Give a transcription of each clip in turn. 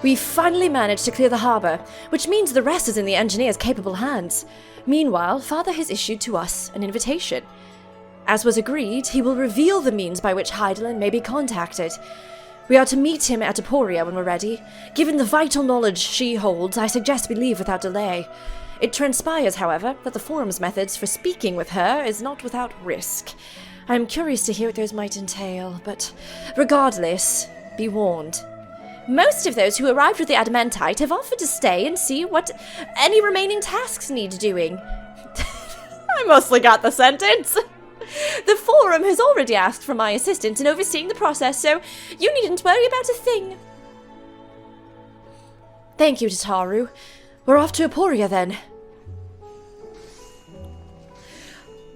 We've finally managed to clear the harbor, which means the rest is in the engineer's capable hands. Meanwhile, Father has issued to us an invitation. As was agreed, he will reveal the means by which Hydaelyn may be contacted. We are to meet him at Aporia when we're ready. Given the vital knowledge she holds, I suggest we leave without delay. It transpires, however, that the Forum's methods for speaking with her is not without risk. I am curious to hear what those might entail, but regardless, be warned. Most of those who arrived with the Adamantite have offered to stay and see what any remaining tasks need doing. I mostly got the sentence. The Forum has already asked for my assistance in overseeing the process, so you needn't worry about a thing. Thank you, Tataru. We're off to Aporia, then.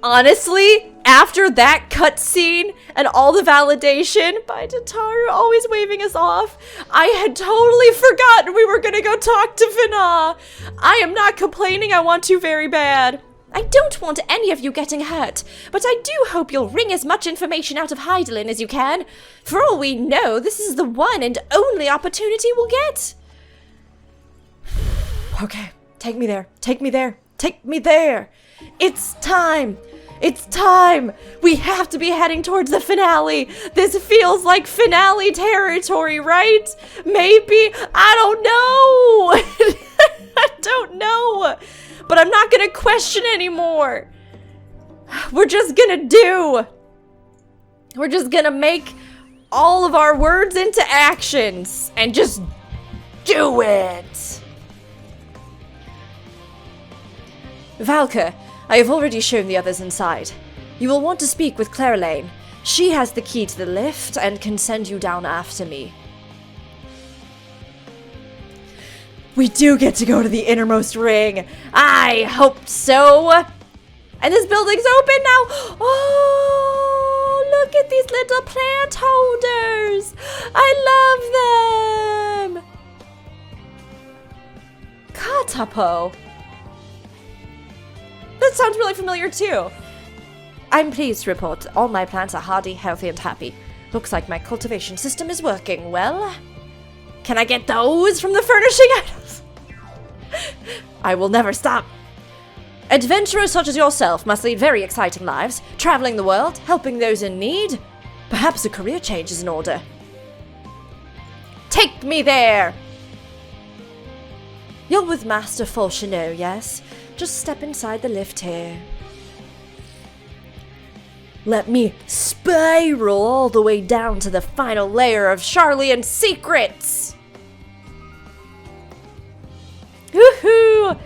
Honestly, after that cutscene and all the validation by Tataru always waving us off, I had totally forgotten we were gonna go talk to Venat. I am not complaining, I want to very bad. I don't want any of you getting hurt, but I do hope you'll wring as much information out of Hydaelyn as you can. For all we know, this is the one and only opportunity we'll get. Okay, take me there, take me there, take me there. It's time. It's time! We have to be heading towards the finale! This feels like finale territory, right? Maybe? I don't know! I don't know! But I'm not gonna question anymore! We're just gonna do! We're just gonna make all of our words into actions and just do it! Valka, I have already shown the others inside. You will want to speak with Hydaelyn. She has the key to the lift and can send you down after me. We do get to go to the innermost ring. I hope so. And this building's open now. Oh, look at these little plant holders. I love them. Katapo. That sounds really familiar too. I'm pleased to report all my plants are hardy, healthy, and happy. Looks like my cultivation system is working well. Can I get those from the furnishing items? I will never stop. Adventurers such as yourself must lead very exciting lives, traveling the world, helping those in need. Perhaps a career change is in order. Take me there! You're with Master Fulchino, yes? Just step inside the lift here. Let me spiral all the way down to the final layer of Sharlayan secrets! Woohoo!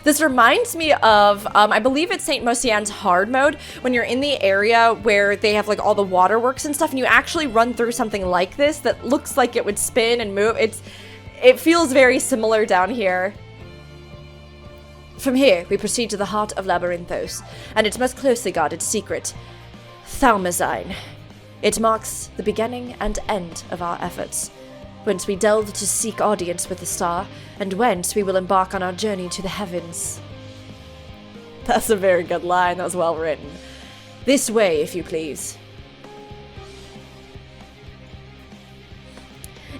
This reminds me of, I believe it's St. Mosian's hard mode, when you're in the area where they have like all the waterworks and stuff, and you actually run through something like this that looks like it would spin and move. It feels very similar down here. From here, we proceed to the heart of Labyrinthos, and its most closely guarded secret, Thalmazine. It marks the beginning and end of our efforts, whence we delve to seek audience with the star, and whence we will embark on our journey to the heavens. That's a very good line, that was well written. This way, if you please.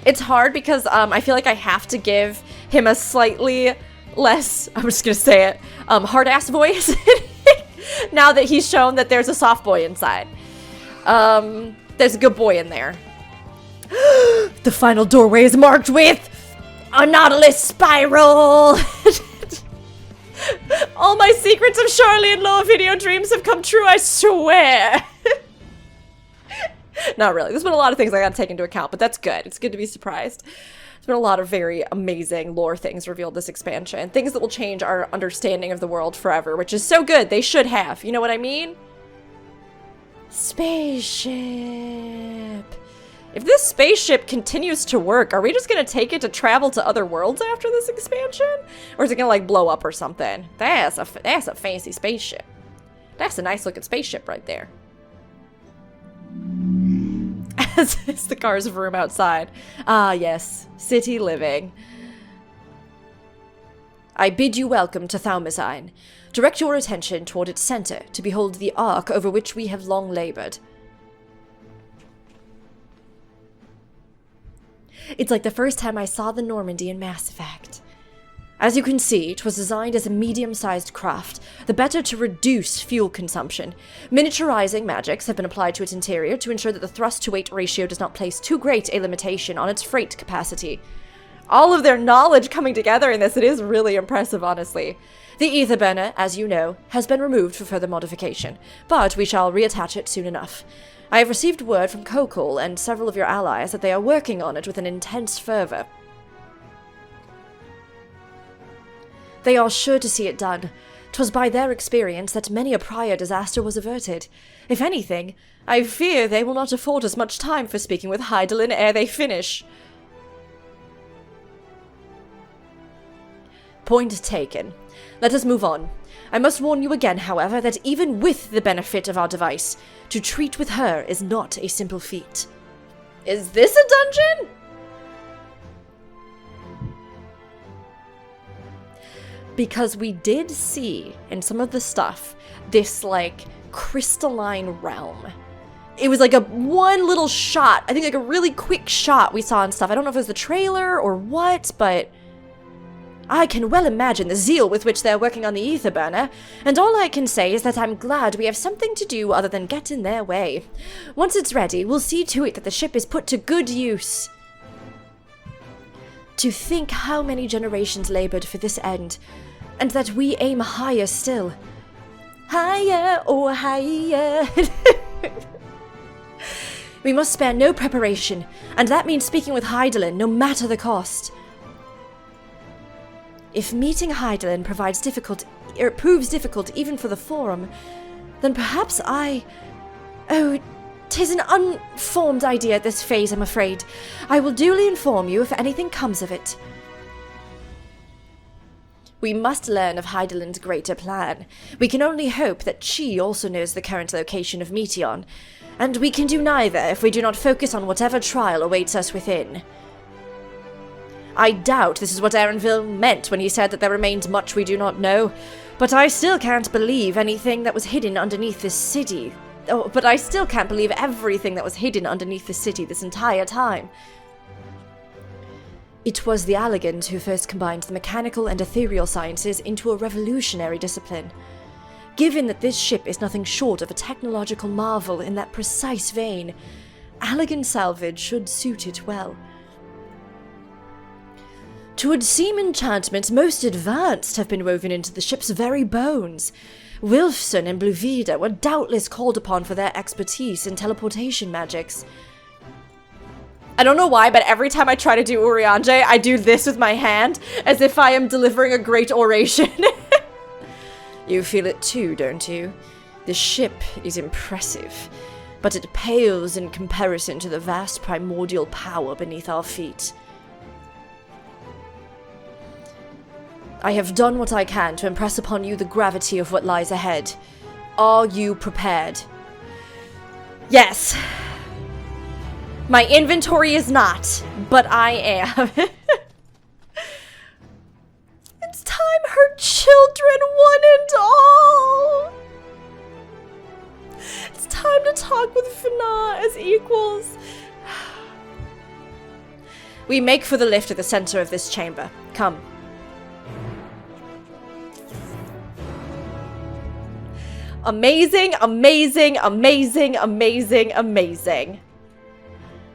It's hard because I feel like I have to give him a slightly less, I'm just gonna say it, hard-ass voice now that he's shown that there's a soft boy inside. There's a good boy in there. The final doorway is marked with a Nautilus spiral! All my secrets of Sharlayan lore video dreams have come true, I swear! Not really. There's been a lot of things I gotta take into account, but that's good. It's good to be surprised. There's been a lot of very amazing lore things revealed this expansion. Things that will change our understanding of the world forever, which is so good. They should have. You know what I mean? Spaceship. If this spaceship continues to work, are we just gonna take it to travel to other worlds after this expansion? Or is it gonna like blow up or something? That's a fancy spaceship. That's a nice looking spaceship right there. As is the car's room outside. Ah, yes. City living. I bid you welcome to Thalmazine. Direct your attention toward its center to behold the ark over which we have long labored. It's like the first time I saw the Normandy in Mass Effect. As you can see, it was designed as a medium-sized craft, the better to reduce fuel consumption. Miniaturizing magics have been applied to its interior to ensure that the thrust-to-weight ratio does not place too great a limitation on its freight capacity. All of their knowledge coming together in this, it is really impressive, honestly. The ether burner, as you know, has been removed for further modification, but we shall reattach it soon enough. I have received word from Kokol and several of your allies that they are working on it with an intense fervor. They are sure to see it done. 'Twas by their experience that many a prior disaster was averted. If anything, I fear they will not afford us much time for speaking with Hydaelyn ere they finish. Point taken. Let us move on. I must warn you again, however, that even with the benefit of our device, to treat with her is not a simple feat. Is this a dungeon? Because we did see, in some of the stuff, this, like, crystalline realm. It was like one little shot, I think like a really quick shot we saw and stuff. I don't know if it was the trailer or what, but I can well imagine the zeal with which they're working on the ether burner, and all I can say is that I'm glad we have something to do other than get in their way. Once it's ready, we'll see to it that the ship is put to good use. To think how many generations labored for this end, and that we aim higher still. Higher, oh higher. We must spare no preparation, and that means speaking with Hydaelyn, no matter the cost. If meeting Hydaelyn proves difficult even for the Forum, then perhaps Oh, 'tis an unformed idea at this phase, I'm afraid. I will duly inform you if anything comes of it. We must learn of Hydaelyn's greater plan. We can only hope that she also knows the current location of Meteion, and we can do neither if we do not focus on whatever trial awaits us within. I doubt this is what Erenville meant when he said that there remains much we do not know, but I still can't believe anything that was hidden underneath this city. Oh, but I still can't believe everything that was hidden underneath the city this entire time. It was the Allegans who first combined the mechanical and ethereal sciences into a revolutionary discipline. Given that this ship is nothing short of a technological marvel in that precise vein, Allegan salvage should suit it well. 'Twould seem enchantments most advanced have been woven into the ship's very bones. Wilfson and Bluvida were doubtless called upon for their expertise in teleportation magics. I don't know why, but every time I try to do Urianger, I do this with my hand, as if I am delivering a great oration. You feel it too, don't you? The ship is impressive, but it pales in comparison to the vast primordial power beneath our feet. I have done what I can to impress upon you the gravity of what lies ahead. Are you prepared? Yes. My inventory is not, but I am. It's time, her children, one and all. It's time to talk with Venat as equals. We make for the lift at the center of this chamber. Come. Amazing, amazing, amazing, amazing, amazing.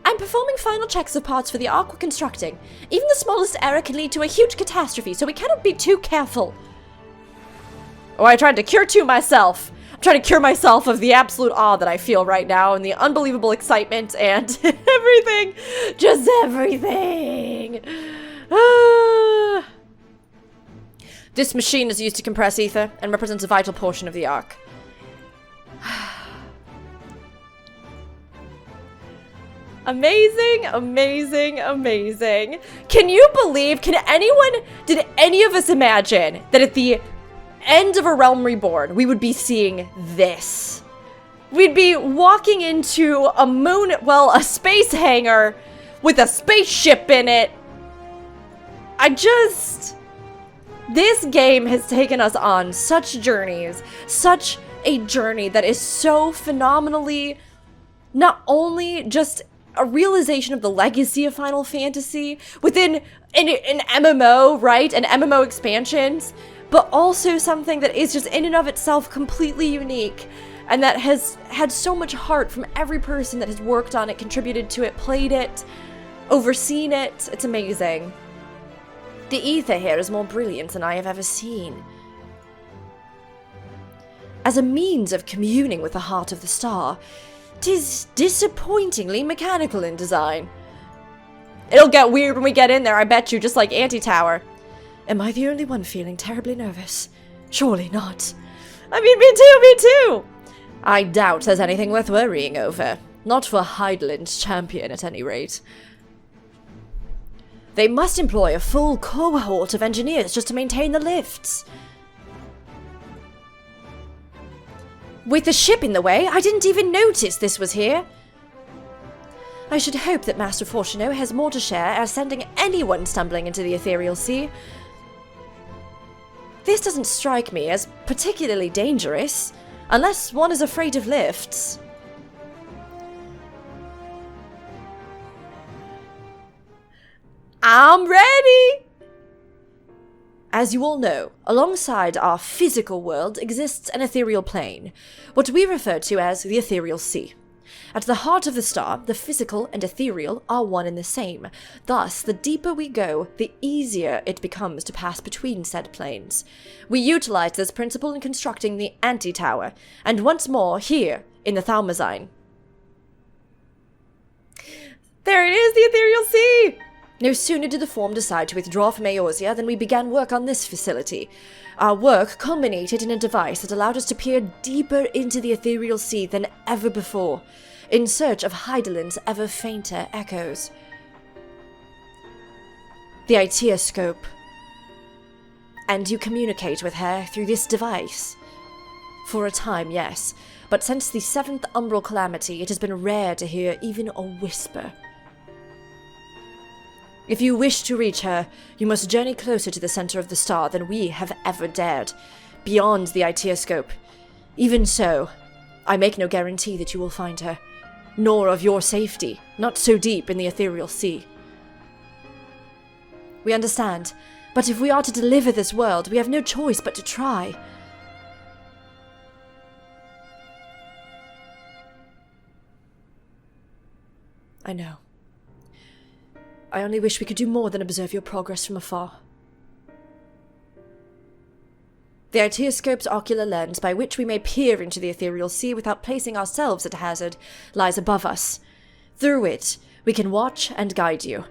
I'm performing final checks of parts for the Ark we're constructing. Even the smallest error can lead to a huge catastrophe, so we cannot be too careful. Oh, I tried to cure to myself. I'm trying to cure myself of the absolute awe that I feel right now and the unbelievable excitement and everything. Just everything. This machine is used to compress ether and represents a vital portion of the Ark. Amazing, amazing, amazing. Can you believe, did any of us imagine that at the end of A Realm Reborn, we would be seeing this? We'd be walking into a space hangar with a spaceship in it. This game has taken us on such journeys, such a journey that is so phenomenally, not only just a realization of the legacy of Final Fantasy within an MMO, right? And MMO expansions, but also something that is just in and of itself completely unique, and that has had so much heart from every person that has worked on it, contributed to it, played it, overseen it. It's amazing. The ether here is more brilliant than I have ever seen. As a means of communing with the heart of the star, 'tis disappointingly mechanical in design. It'll get weird when we get in there, I bet you, just like Anti-Tower. Am I the only one feeling terribly nervous? Surely not. I mean, me too! I doubt there's anything worth worrying over. Not for Hydaelyn's champion, at any rate. They must employ a full cohort of engineers just to maintain the lifts. With the ship in the way, I didn't even notice this was here. I should hope that Master Fortuno has more to share as sending anyone stumbling into the ethereal sea. This doesn't strike me as particularly dangerous, unless one is afraid of lifts. I'm ready! As you all know, alongside our physical world exists an ethereal plane, what we refer to as the ethereal sea. At the heart of the star, the physical and ethereal are one and the same. Thus, the deeper we go, the easier it becomes to pass between said planes. We utilize this principle in constructing the Anti-Tower, and once more here in the Thalmazine. There it is, the ethereal sea! No sooner did the Form decide to withdraw from Eorzea than we began work on this facility. Our work culminated in a device that allowed us to peer deeper into the ethereal sea than ever before, in search of Hydaelyn's ever fainter echoes. The Aitiascope. And you communicate with her through this device. For a time, yes, but since the 7th Umbral Calamity, it has been rare to hear even a whisper. If you wish to reach her, you must journey closer to the center of the star than we have ever dared, beyond the Aitiascope. Even so, I make no guarantee that you will find her, nor of your safety, not so deep in the ethereal sea. We understand, but if we are to deliver this world, we have no choice but to try. I know. I only wish we could do more than observe your progress from afar. The Aitiascope's ocular lens, by which we may peer into the ethereal sea without placing ourselves at hazard, lies above us. Through it, we can watch and guide you.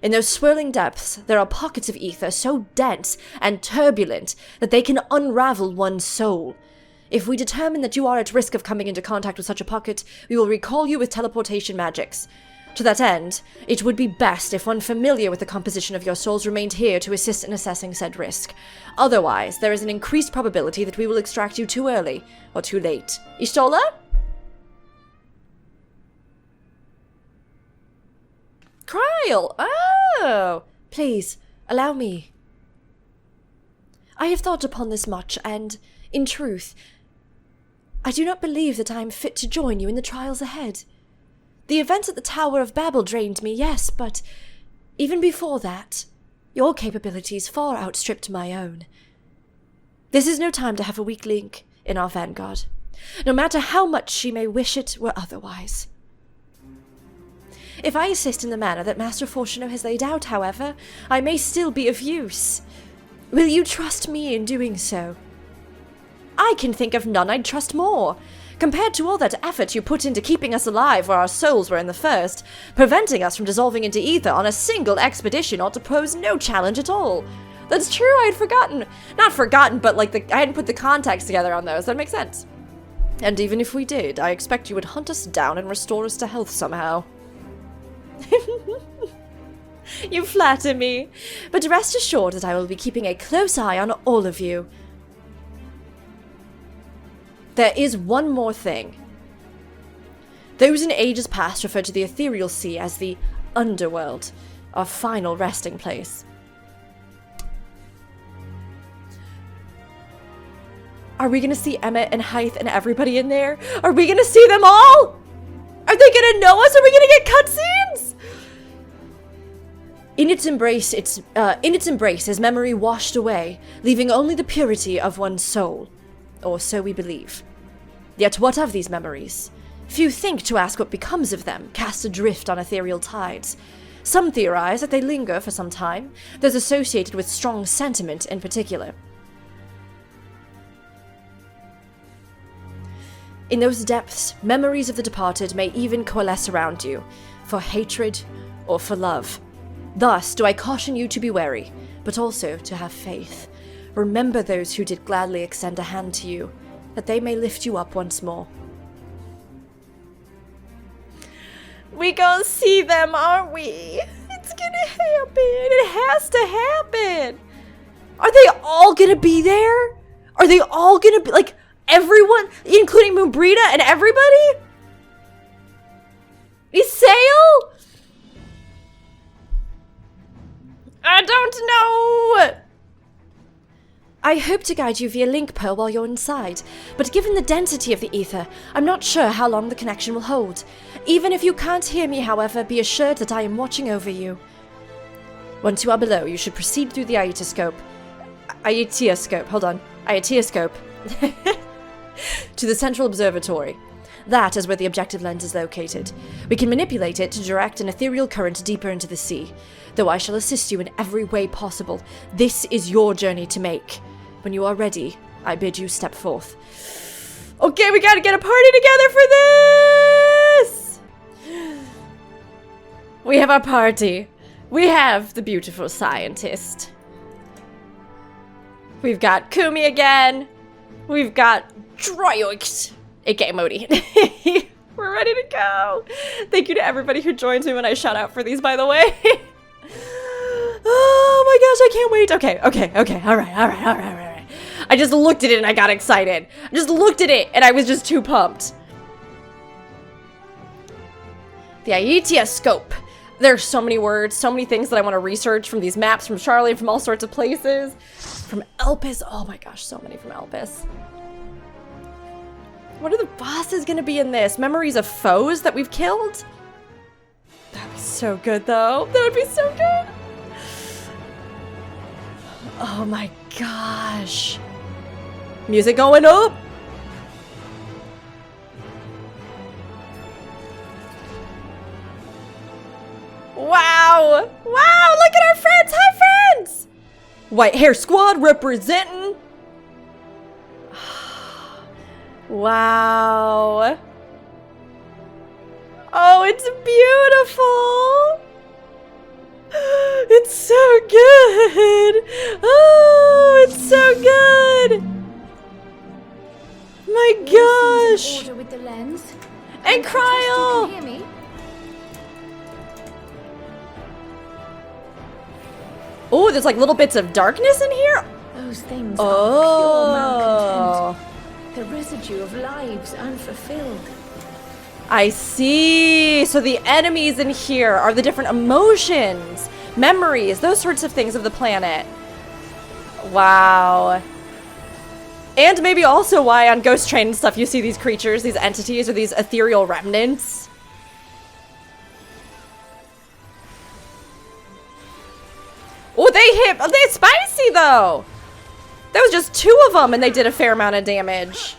In those swirling depths, there are pockets of ether so dense and turbulent that they can unravel one's soul. If we determine that you are at risk of coming into contact with such a pocket, we will recall you with teleportation magics. To that end, it would be best if one familiar with the composition of your souls remained here to assist in assessing said risk. Otherwise, there is an increased probability that we will extract you too early or too late. Ishtola? Trial! Oh! Please, allow me. I have thought upon this much, and, in truth, I do not believe that I am fit to join you in the trials ahead. The events at the Tower of Babel drained me, yes, but even before that, your capabilities far outstripped my own. This is no time to have a weak link in our vanguard, no matter how much she may wish it were otherwise. If I assist in the manner that Master Fortuno has laid out, however, I may still be of use. Will you trust me in doing so? I can think of none I'd trust more. Compared to all that effort you put into keeping us alive where our souls were in the first, preventing us from dissolving into ether on a single expedition ought to pose no challenge at all. That's true, I had forgotten. Not forgotten, but I hadn't put the context together on those. That makes sense. And even if we did, I expect you would hunt us down and restore us to health somehow. You flatter me. But rest assured that I will be keeping a close eye on all of you. There is one more thing. Those in ages past referred to the ethereal sea as the underworld, our final resting place. Are we gonna see Emmett and Hythe and everybody in there? Are we gonna see them all? Are they gonna know us? Are we gonna get cutscenes? In its embrace, his memory washed away, leaving only the purity of one's soul. Or so we believe. Yet what of these memories? Few think to ask what becomes of them, cast adrift on ethereal tides. Some theorize that they linger for some time, those associated with strong sentiment in particular. In those depths, memories of the departed may even coalesce around you, for hatred or for love. Thus do I caution you to be wary, but also to have faith. Remember those who did gladly extend a hand to you, that they may lift you up once more. We gonna see them, aren't we? It's gonna happen. It has to happen. Are they all gonna be there? Are they all gonna be, like, everyone, including Moonbrita and everybody? Is Sail? I don't know. I hope to guide you via link pearl while you're inside, but given the density of the ether, I'm not sure how long the connection will hold. Even if you can't hear me, however, be assured that I am watching over you. Once you are below, you should proceed through the Aitiascope. Aitiascope. To the central observatory. That is where the objective lens is located. We can manipulate it to direct an ethereal current deeper into the sea. Though I shall assist you in every way possible, this is your journey to make. When you are ready, I bid you step forth. Okay, we gotta get a party together for this! We have our party. We have the beautiful scientist. We've got Kumi again. We've got Droyoix, aka Modi. We're ready to go. Thank you to everybody who joins me when I shout out for these, by the way. Oh my gosh, I can't wait. Okay. All right. I just looked at it and I got excited. I just looked at it and I was just too pumped. The Aitiascope. There's so many words, so many things that I want to research from these maps, from Charlie, from all sorts of places. From Elpis. Oh my gosh, so many from Elpis. What are the bosses gonna be in this? Memories of foes that we've killed? That'd be so good, though. That would be so good. Oh my gosh. Music going up. Wow. Wow, look at our friends. Hi, friends. White Hair Squad representing. Wow. Oh, it's beautiful. It's so good. Oh, it's so good. My gosh. Order with the lens. And Cryo. Can you hear me? Oh, there's like little bits of darkness in here. Those things Oh. are pure malcontent. The residue of lives unfulfilled. I see. So the enemies in here are the different emotions, memories, those sorts of things of the planet. Wow. And maybe also why on Ghost Train and stuff you see these creatures, these entities, or these ethereal remnants. Oh, they're spicy though. There was just 2 of them and they did a fair amount of damage.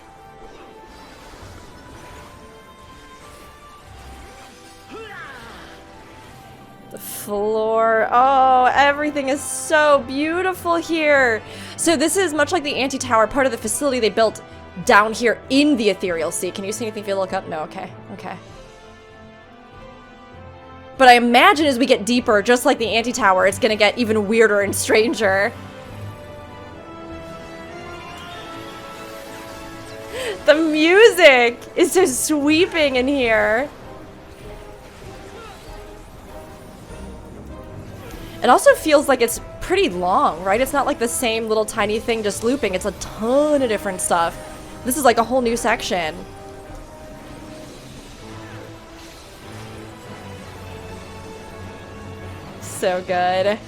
The floor. Oh, everything is so beautiful here. So this is much like the anti-tower, part of the facility they built down here in the ethereal sea. Can you see anything if you look up? No, okay. But I imagine as we get deeper, just like the anti-tower, it's gonna get even weirder and stranger. The music is so sweeping in here. It also feels like it's pretty long, right? It's not like the same little tiny thing just looping. It's a ton of different stuff. This is like a whole new section. So good.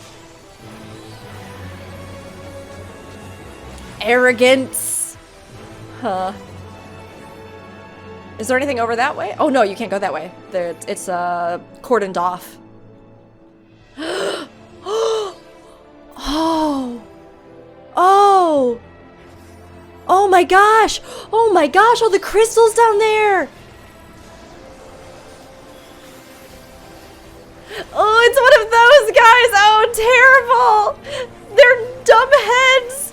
Arrogance. Huh. Is there anything over that way? Oh no, you can't go that way. There, it's cordoned off. Oh! Oh! Oh my gosh! Oh my gosh, all the crystals down there! Oh, it's one of those guys! Oh, terrible! They're dumb heads!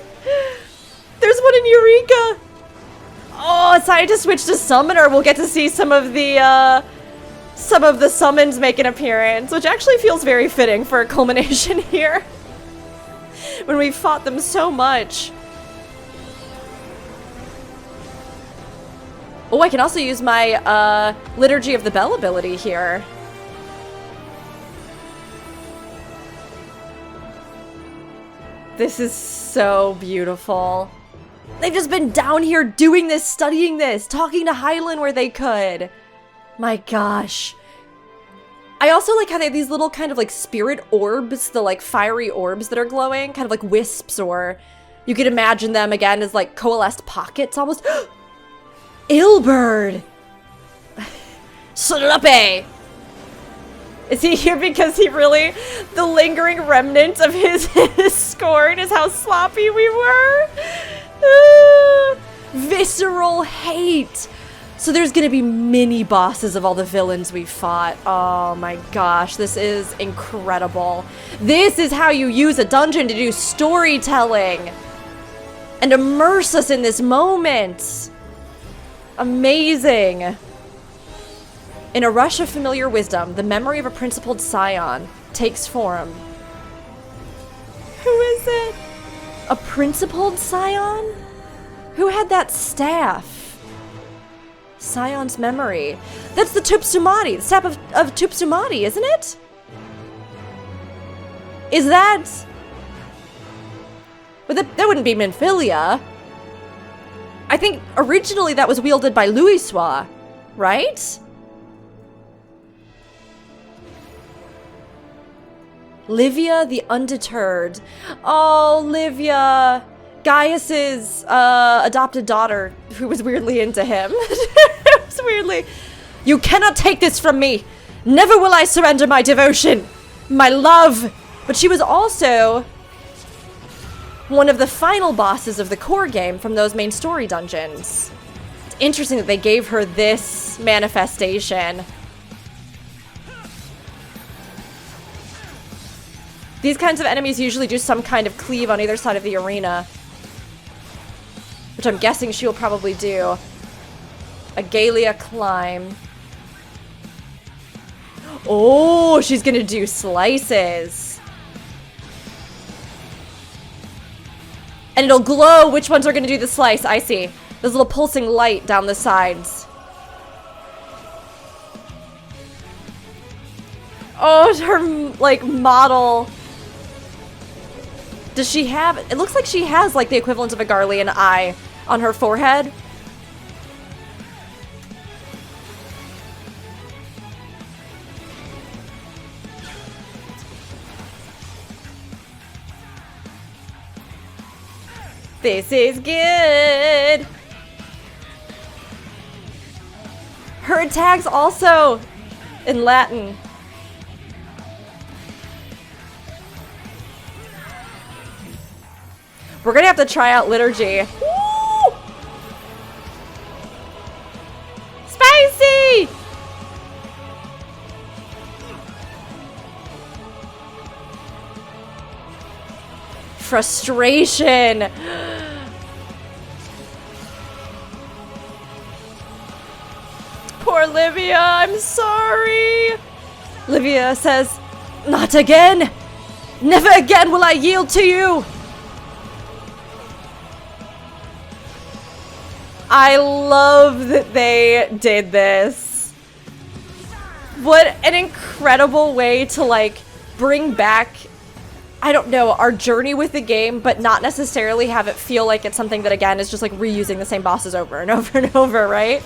There's one in Eureka! Oh, scientist switch to summoner. We'll get to see some of the summons make an appearance, which actually feels very fitting for a culmination here. When we fought them so much. Oh, I can also use my Liturgy of the Bell ability here. This is so beautiful. They've just been down here doing this, studying this, talking to Hydaelyn where they could. My gosh. I also like how they have these little kind of like spirit orbs, the like fiery orbs that are glowing, kind of like wisps, or you could imagine them again as like coalesced pockets almost. Ilberd! Sluppy! Is he here because he really, the lingering remnant of his scorn is how sloppy we were? Visceral hate! So there's gonna be mini bosses of all the villains we fought. Oh my gosh, this is incredible. This is how you use a dungeon to do storytelling and immerse us in this moment. Amazing. In a rush of familiar wisdom, the memory of a principled scion takes form. Who is it? A principled scion? Who had that staff? Scion's memory. That's the Tupsumati, the staff of Tupsumati, isn't it? Is that... But that wouldn't be Minfilia. I think originally that was wielded by Louisoix, right? Livia the Undeterred. Oh, Livia. Gaius's adopted daughter, who was weirdly into him. It was weirdly... You cannot take this from me. Never will I surrender my devotion. My love. But she was also one of the final bosses of the core game from those main story dungeons. It's interesting that they gave her this manifestation. These kinds of enemies usually do some kind of cleave on either side of the arena, which I'm guessing she'll probably do. A Galia climb. Oh, she's gonna do slices. And it'll glow which ones are gonna do the slice. I see. There's a little pulsing light down the sides. Oh, her, like, model. Does she have... It looks like she has, like, the equivalent of a Garlean eye on her forehead. This is good. Her attacks also in Latin. We're gonna have to try out Liturgy. Woo! Spicy! Frustration. Poor Livia, I'm sorry. Livia says, "Not again. Never again will I yield to you." I love that they did this. What an incredible way to, like, bring back, I don't know, our journey with the game, but not necessarily have it feel like it's something that, again, is just, like, reusing the same bosses over and over and over, right?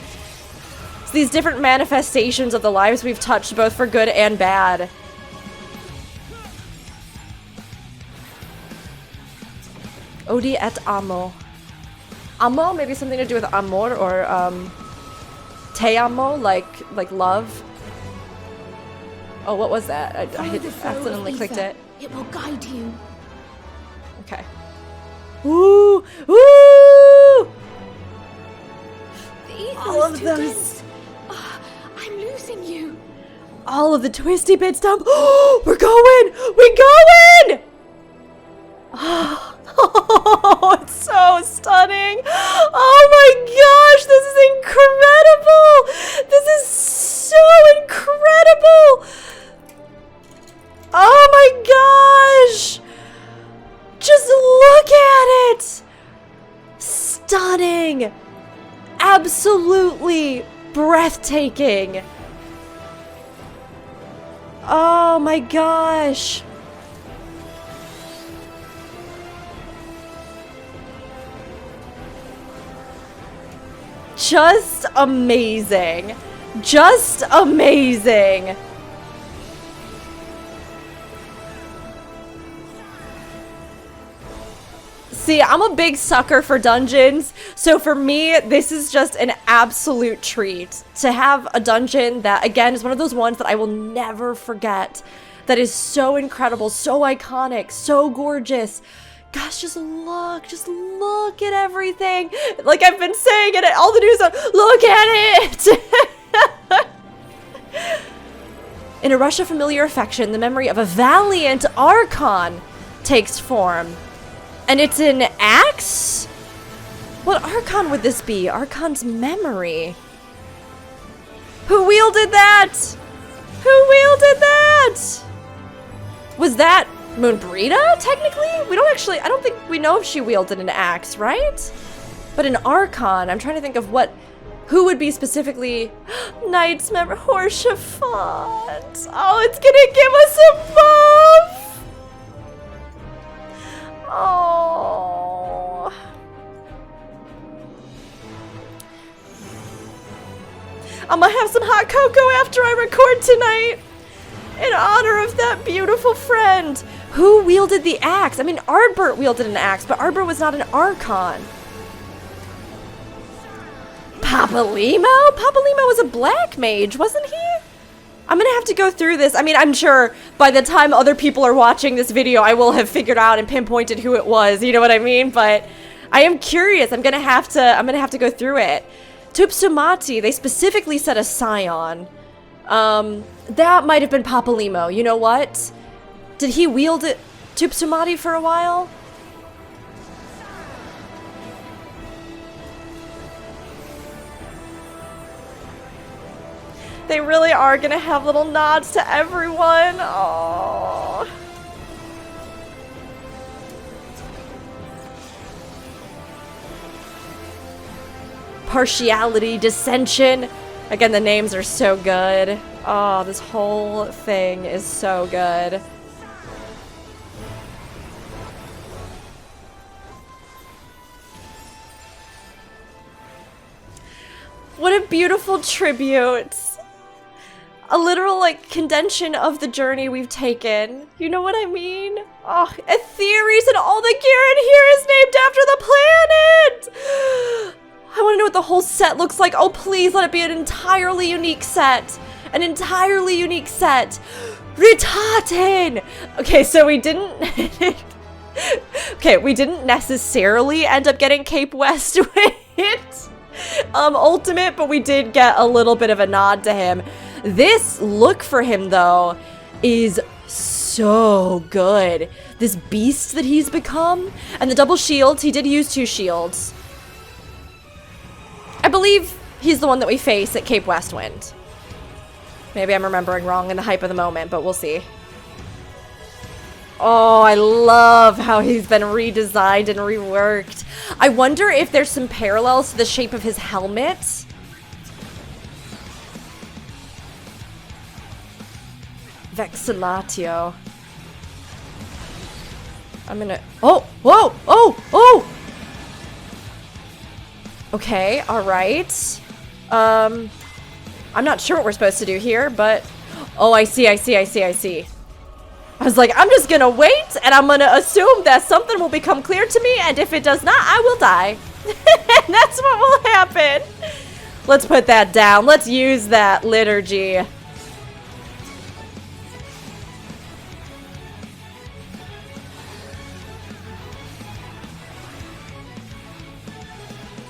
So these different manifestations of the lives we've touched, both for good and bad. Odi et amo. Amo, maybe something to do with amor or, Te amo, like love. Oh, what was that? I accidentally clicked it. It will guide you. Okay. Ooh! Ooh! The ether All is of too those. dense. Ah, I'm losing you. All of the twisty bits down. Oh, we're going! We're going! Oh, it's so stunning. Oh my gosh, this is incredible. This is so incredible. Oh my gosh. Just look at it. Stunning. Absolutely breathtaking. Oh my gosh. Just amazing. Just amazing. See, I'm a big sucker for dungeons, so for me, this is just an absolute treat to have a dungeon that, again, is one of those ones that I will never forget, that is so incredible, so iconic, so gorgeous. Gosh, just look at everything. Like I've been saying it at all the news, look at it! In a rush of familiar affection, the memory of a valiant Archon takes form. And it's an axe? What Archon would this be? Archon's memory. Who wielded that? Who wielded that? Was that Moonbrita, technically? I don't think we know if she wielded an axe, right? But an Archon, I'm trying to think of who would be specifically Knight's member, Horshaphant. Oh, it's gonna give us a buff! Oh. I'm gonna have some hot cocoa after I record tonight in honor of that beautiful friend. Who wielded the axe? I mean, Ardbert wielded an axe, but Ardbert was not an Archon. Papalimo? Papalimo was a black mage, wasn't he? I'm gonna have to go through this. I mean, I'm sure by the time other people are watching this video, I will have figured out and pinpointed who it was. You know what I mean? But I am curious. I'm gonna have to go through it. Tupsumati, they specifically said a scion. That might have been Papalimo. You know what? Did he wield it, Tupsumati, for a while? They really are gonna have little nods to everyone. Oh. Partiality, dissension. Again, the names are so good. Oh, this whole thing is so good. What a beautiful tribute. A literal, like, condensation of the journey we've taken. You know what I mean? Oh, Aetheres and all the gear in here is named after the planet! I want to know what the whole set looks like. Oh, please let it be an entirely unique set. An entirely unique set. Ritaten! Okay, so we didn't... okay, we didn't necessarily end up getting Cape West with it. Ultimate, but we did get a little bit of a nod to him. This look for him, though, is so good. This beast that he's become. And the double shields, he did use 2 shields. I believe he's the one that we face at Cape Westwind. Maybe I'm remembering wrong in the hype of the moment, but we'll see. Oh, I love how he's been redesigned and reworked. I wonder if there's some parallels to the shape of his helmet. Vexillatio. I'm gonna... Oh! Whoa! Oh! Oh! Okay, alright. I'm not sure what we're supposed to do here, but... Oh, I see. I was like, I'm just gonna wait, and I'm gonna assume that something will become clear to me, and if it does not, I will die. And that's what will happen. Let's put that down. Let's use that liturgy.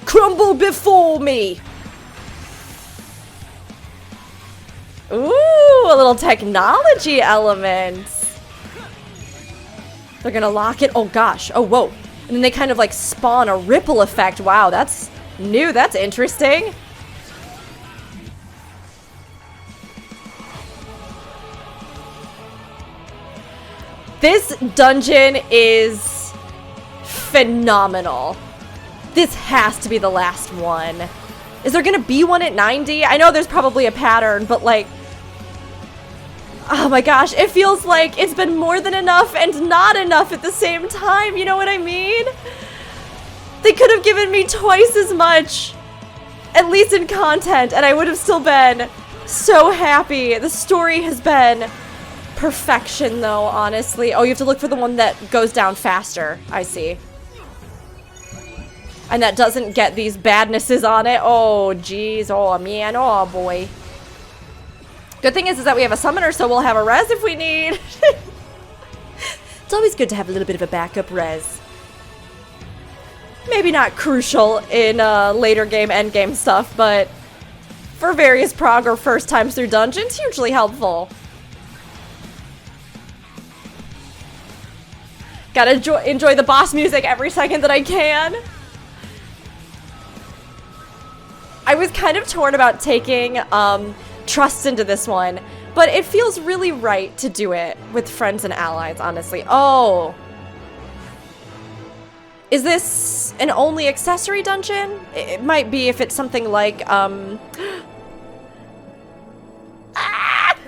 Crumble before me. Ooh, a little technology element. They're gonna lock it. Oh gosh. Oh, whoa. And then they kind of like spawn a ripple effect. Wow, that's new. That's interesting. This dungeon is phenomenal. This has to be the last one. Is there gonna be one at 90? I know there's probably a pattern, but like, oh my gosh, it feels like it's been more than enough and not enough at the same time, you know what I mean? They could have given me twice as much, at least in content, and I would have still been so happy. The story has been perfection though, honestly. Oh, you have to look for the one that goes down faster. I see. And that doesn't get these badnesses on it. Oh, geez. Oh, man. Oh, boy. Good thing is that we have a summoner, so we'll have a res if we need. It's always good to have a little bit of a backup res. Maybe not crucial in later game, end game stuff, but for various prog or first times through dungeons, hugely helpful. Gotta enjoy the boss music every second that I can. I was kind of torn about taking trust into this one, but it feels really right to do it with friends and allies, honestly. Oh. Is this an only accessory dungeon? It might be if it's something like, I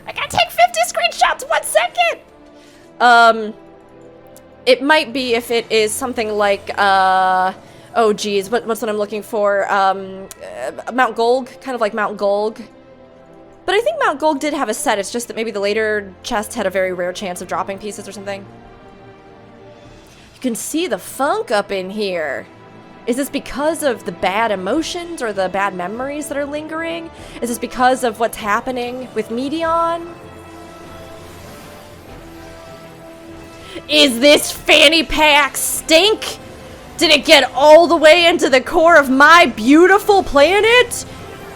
gotta take 50 screenshots, 1 second! It might be if it is something like, oh geez, what's what I'm looking for? Mount Golg, kind of like Mount Golg. But I think Mount Golg did have a set, it's just that maybe the later chest had a very rare chance of dropping pieces or something. You can see the funk up in here. Is this because of the bad emotions or the bad memories that are lingering? Is this because of what's happening with Medion? Is this fanny pack stink? Did it get all the way into the core of my beautiful planet?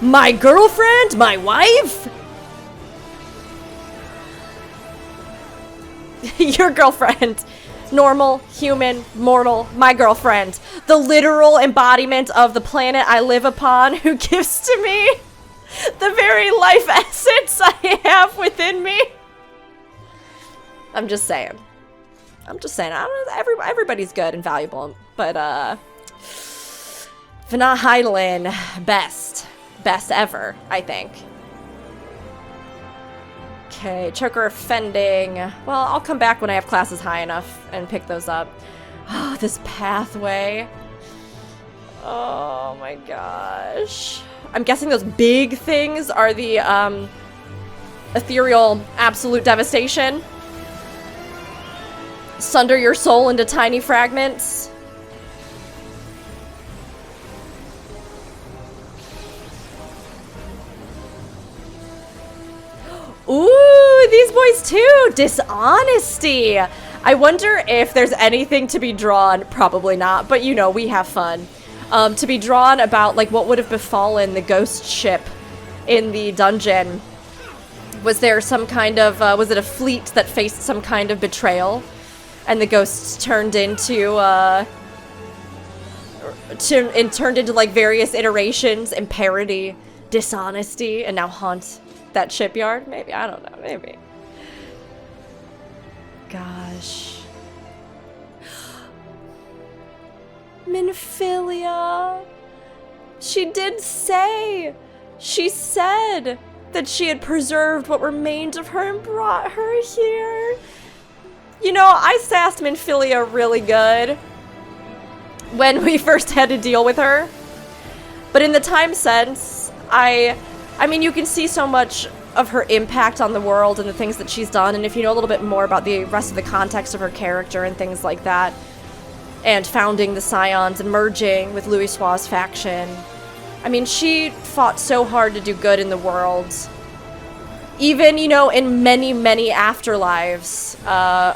My girlfriend? My wife? Your girlfriend. Normal, human, mortal, my girlfriend. The literal embodiment of the planet I live upon, who gives to me the very life essence I have within me. I'm just saying. I'm just saying. Everybody's good and valuable, but Venat Hydaelyn, best ever, I think. Okay, choker offending. Well, I'll come back when I have classes high enough and pick those up. Oh, this pathway. Oh my gosh. I'm guessing those big things are the ethereal absolute devastation. Sunder your soul into tiny fragments. Ooh, these boys too! Dishonesty! I wonder if there's anything to be drawn, probably not, but you know, we have fun. To be drawn about like what would have befallen the ghost ship in the dungeon. Was there some kind of, was it a fleet that faced some kind of betrayal? And the ghosts turned into, turned into like various iterations and parody dishonesty and now haunt that shipyard? Maybe, I don't know, maybe. Gosh. Minfilia. She did say. She said that she had preserved what remained of her and brought her here. You know, I sassed Minfilia really good when we first had to deal with her. But in the time since, I mean, you can see so much of her impact on the world and the things that she's done, and if you know a little bit more about the rest of the context of her character and things like that, and founding the Scions and merging with Louis Sua's faction, I mean, she fought so hard to do good in the world. Even, you know, in many, many afterlives,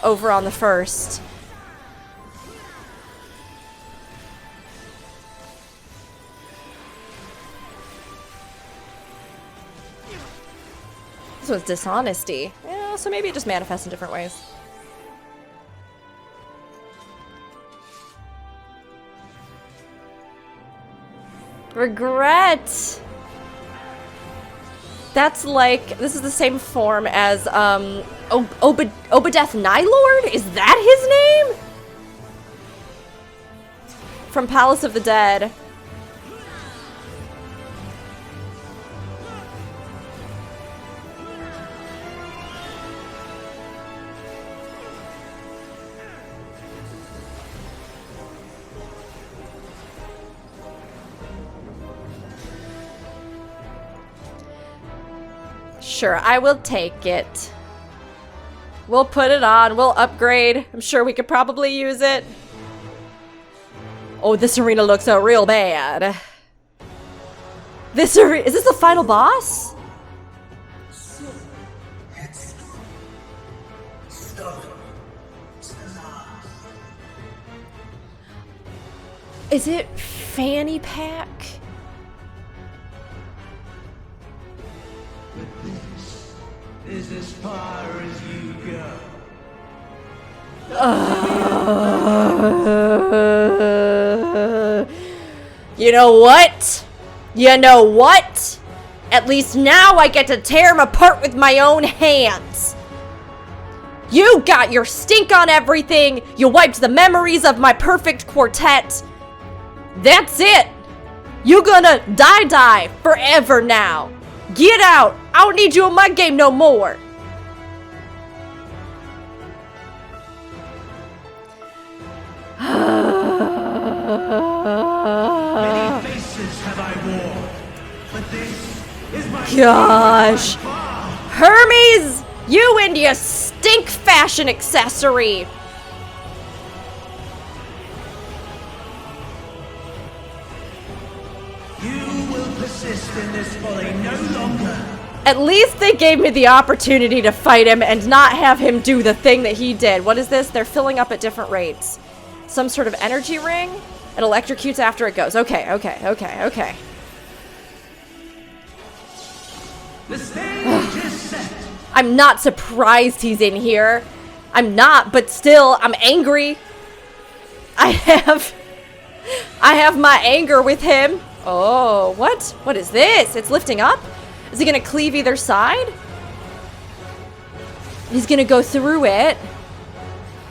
over on the first. This was dishonesty. Yeah, so maybe it just manifests in different ways. Regret! That's like, this is the same form as, Obadeth Nylord? Is that his name? From Palace of the Dead. Sure, I will take it. We'll put it on. We'll upgrade. I'm sure we could probably use it. Oh, this arena looks real bad. This arena... Is this the final boss? Is it Fanny Pack? Is as far as you go. You know what? You know what? At least now I get to tear him apart with my own hands. You got your stink on everything. You wiped the memories of my perfect quartet. That's it. You gonna die forever now. Get out. I don't need you in my game no more. Many faces have I worn, but this is my Gosh. Hermes, you and your stink fashion accessory. You will persist in this folly no longer. At least they gave me the opportunity to fight him and not have him do the thing that he did. What is this? They're filling up at different rates. Some sort of energy ring? It electrocutes after it goes. Okay. The stage is set. I'm not surprised he's in here. I'm not, but still, I'm angry. I have my anger with him. Oh, what? What is this? It's lifting up? Is he gonna cleave either side? He's gonna go through it.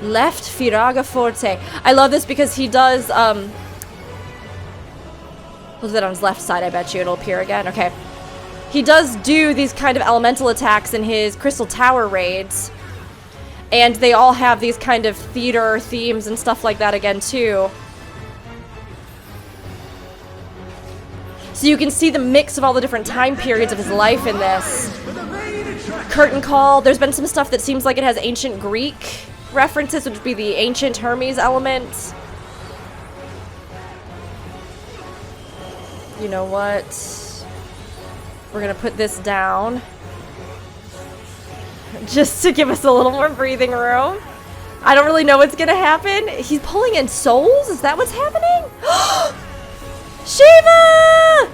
Left Firaga Forte. I love this because he does, was it on his left side? I bet you it'll appear again. Okay. He does do these kind of elemental attacks in his Crystal Tower raids. And they all have these kind of theater themes and stuff like that again, too. So you can see the mix of all the different time periods of his life in this. Curtain Call. There's been some stuff that seems like it has ancient Greek references, which would be the ancient Hermes element. You know what? We're gonna put this down. Just to give us a little more breathing room. I don't really know what's gonna happen. He's pulling in souls? Is that what's happening? Shiva!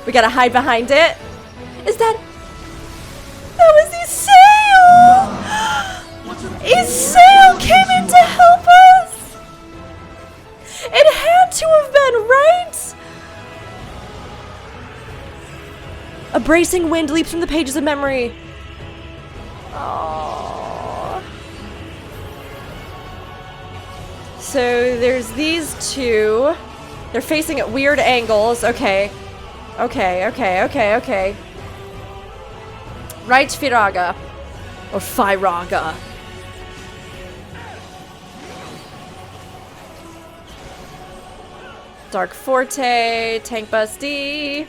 We gotta hide behind it. Is that... That was Isaeo! Isaeo came in to help us! It had to have been, right? A bracing wind leaps from the pages of memory. Aww. So there's these two. They're facing at weird angles. Okay. Right Firaga. Or Firaga. Dark Forte. Tank Busty.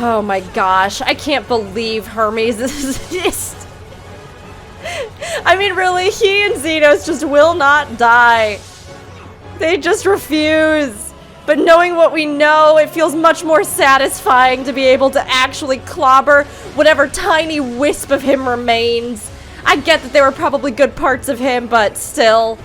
Oh my gosh, I can't believe Hermes is just... I mean, really, he and Xenos just will not die. They just refuse. But knowing what we know, it feels much more satisfying to be able to actually clobber whatever tiny wisp of him remains. I get that there were probably good parts of him, but still.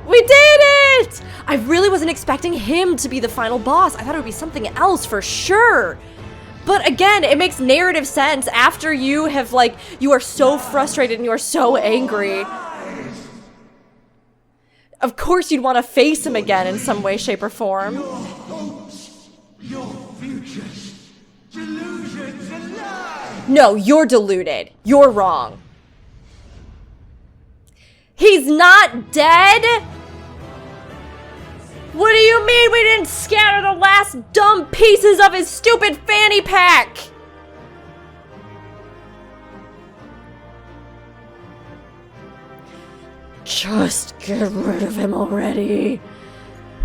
We did it! I really wasn't expecting him to be the final boss. I thought it would be something else for sure. But again, it makes narrative sense after you have, like, you are so frustrated and you are so angry. Of course you'd want to face him again in some way, shape, or form. Your hopes, your futures, delusions and lies. No, you're deluded. You're wrong. He's not dead? What do you mean we didn't scatter the last dumb pieces of his stupid fanny pack? Just get rid of him already.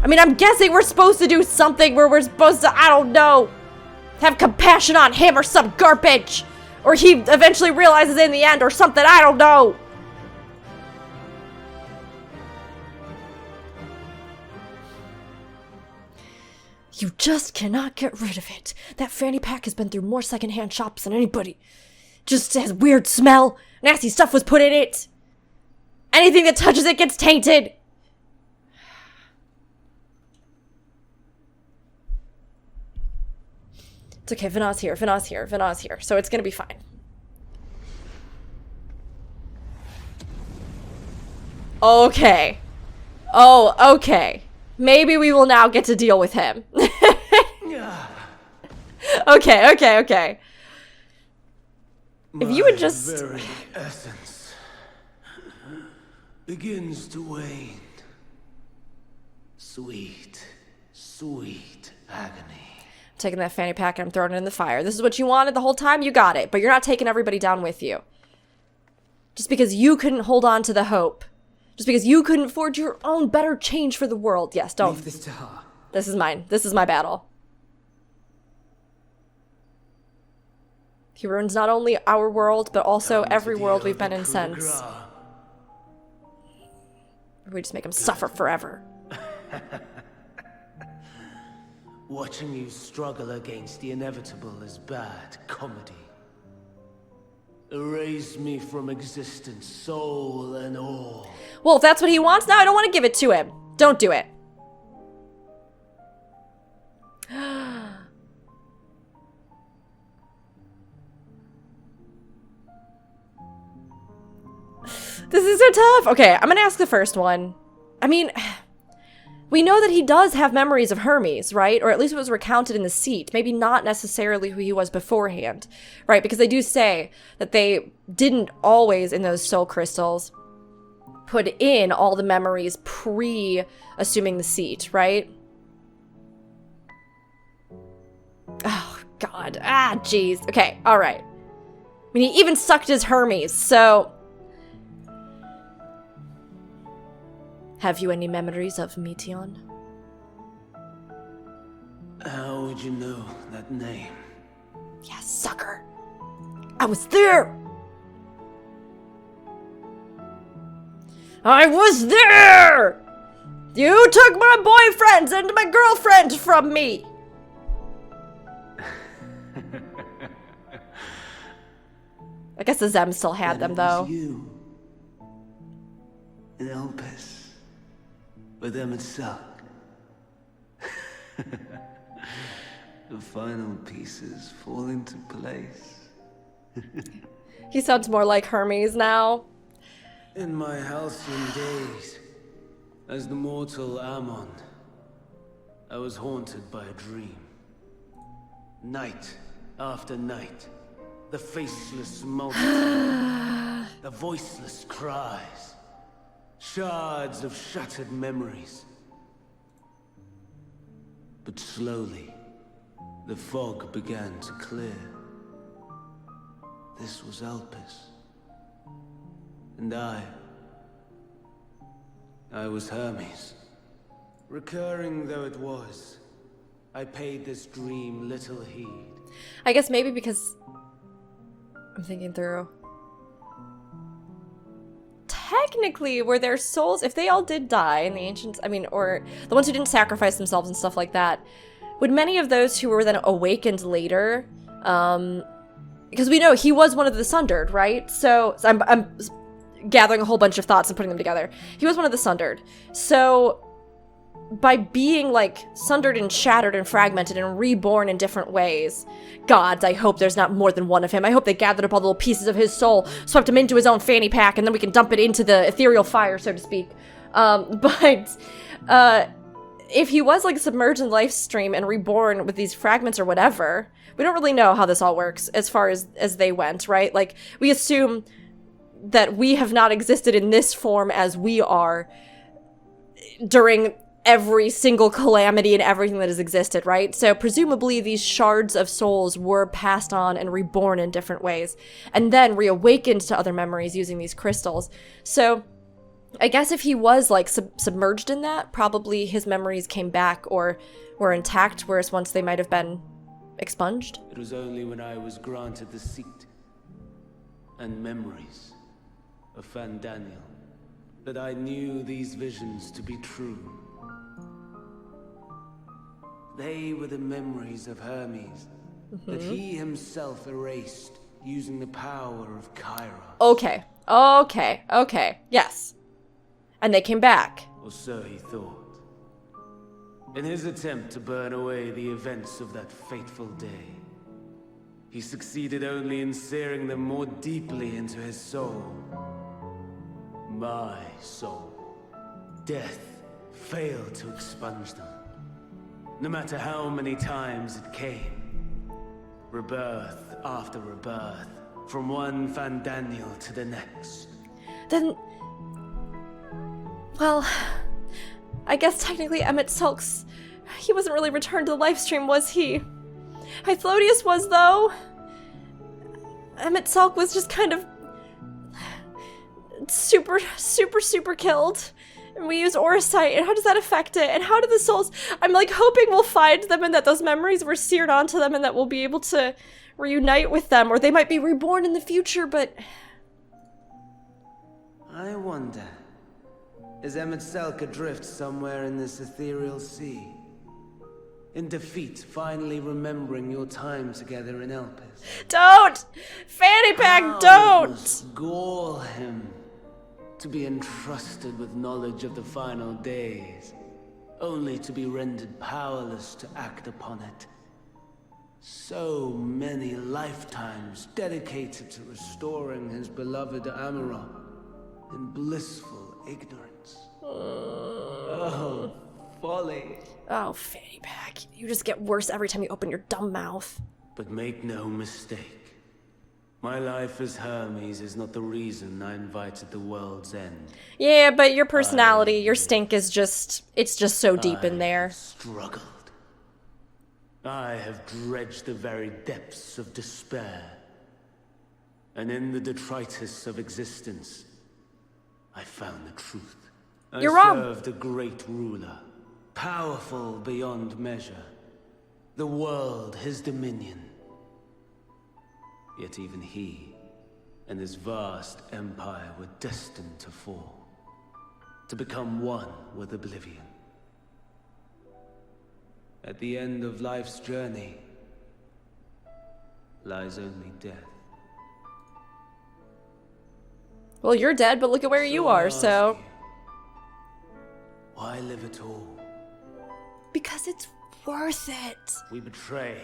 I mean, I'm guessing we're supposed to do something where we're supposed to, I don't know, have compassion on him or some garbage. Or he eventually realizes in the end or something, I don't know. You just cannot get rid of it. That fanny pack has been through more secondhand shops than anybody. Just has weird smell. Nasty stuff was put in it. Anything that touches it gets tainted. It's okay, Venat's here, Venat's here, Venat's here. So it's gonna be fine. Okay. Oh, okay. Maybe we will now get to deal with him. Okay. If you would just... My very essence begins to wane. Sweet, sweet agony. I'm taking that fanny pack and I'm throwing it in the fire. This is what you wanted the whole time, you got it. But you're not taking everybody down with you. Just because you couldn't hold on to the hope. Just because you couldn't forge your own better change for the world. Yes, don't. Leave this to her. This is mine. This is my battle. He ruins not only our world, but also every world we've been in since. We just make him suffer forever. Watching you struggle against the inevitable is bad comedy. Erase me from existence, soul and all. Well, if that's what he wants now, I don't want to give it to him. Don't do it. This is so tough. Okay, I'm gonna ask the first one. I mean, we know that he does have memories of Hermes, right? Or at least it was recounted in the seat. Maybe not necessarily who he was beforehand, right? Because they do say that they didn't always, in those soul crystals, put in all the memories pre-assuming the seat, right? Oh, God. Ah, jeez. Okay, all right. I mean, he even sucked his Hermes, so... Have you any memories of Meteon? How would you know that name? Yeah, sucker. I was there! I was there! You took my boyfriends and my girlfriend from me! I guess the Zem still had them, though. You. In Elpis. With them it sucked. The final pieces fall into place. He sounds more like Hermes now. In my halcyon days, as the mortal Ammon, I was haunted by a dream. Night after night, the faceless multitude, the voiceless cries, shards of shattered memories. But slowly, the fog began to clear. This was Elpis. And I was Hermes, Recurring though it was, I paid this dream little heed. I guess maybe because I'm thinking through. Technically, were their souls, if they all did die in the ancients, I mean, or the ones who didn't sacrifice themselves and stuff like that, would many of those who were then awakened later, because we know he was one of the Sundered, right? So I'm gathering a whole bunch of thoughts and putting them together. He was one of the Sundered. So by being, like, sundered and shattered and fragmented and reborn in different ways, gods, I hope there's not more than one of him. I hope they gathered up all the little pieces of his soul, swept him into his own fanny pack, and then we can dump it into the ethereal fire, so to speak. If he was, like, submerged in the life stream and reborn with these fragments or whatever, we don't really know how this all works as far as they went, right? Like, we assume that we have not existed in this form as we are during every single calamity and everything that has existed, right? So presumably these shards of souls were passed on and reborn in different ways, and then reawakened to other memories using these crystals. So I guess if he was, like, submerged in that, probably his memories came back or were intact, whereas once they might have been expunged. It was only when I was granted the seat and memories of Hydaelyn that I knew these visions to be true. They were the memories of Hermes that he himself erased using the power of Kairos. Okay, yes. And they came back. Or so he thought. In his attempt to burn away the events of that fateful day, he succeeded only in searing them more deeply into his soul. My soul. Death failed to expunge them. No matter how many times it came. Rebirth after rebirth, from one Hydaelyn to the next. Then, well, I guess technically Emmett Sulks, he wasn't really returned to the life stream, was he? Hythlodeus was, though. Emmett Sulk was just kind of super killed. And we use Orosite, and how does that affect it? And how do the souls... I'm, like, hoping we'll find them and that those memories were seared onto them and that we'll be able to reunite with them, or they might be reborn in the future, but... I wonder, is Emmett Selk adrift somewhere in this ethereal sea? In defeat, finally remembering your time together in Elpis? Don't! Fanny pack, don't! Gall him to be entrusted with knowledge of the final days, only to be rendered powerless to act upon it. So many lifetimes dedicated to restoring his beloved Amaral in blissful ignorance. Oh, folly. Oh, fanny pack. You just get worse every time you open your dumb mouth. But make no mistake. My life as Hermes is not the reason I invited the world's end. Yeah, but your personality, your stink is just... It's just so deep in there. Struggled. I have dredged the very depths of despair. And in the detritus of existence, I found the truth. You're wrong. I served a great ruler, powerful beyond measure. The world, his dominion. Yet even he and his vast empire were destined to fall, to become one with oblivion. At the end of life's journey lies only death. Well, you're dead, but look at where you are, so... Why live at all? Because it's worth it. We betray.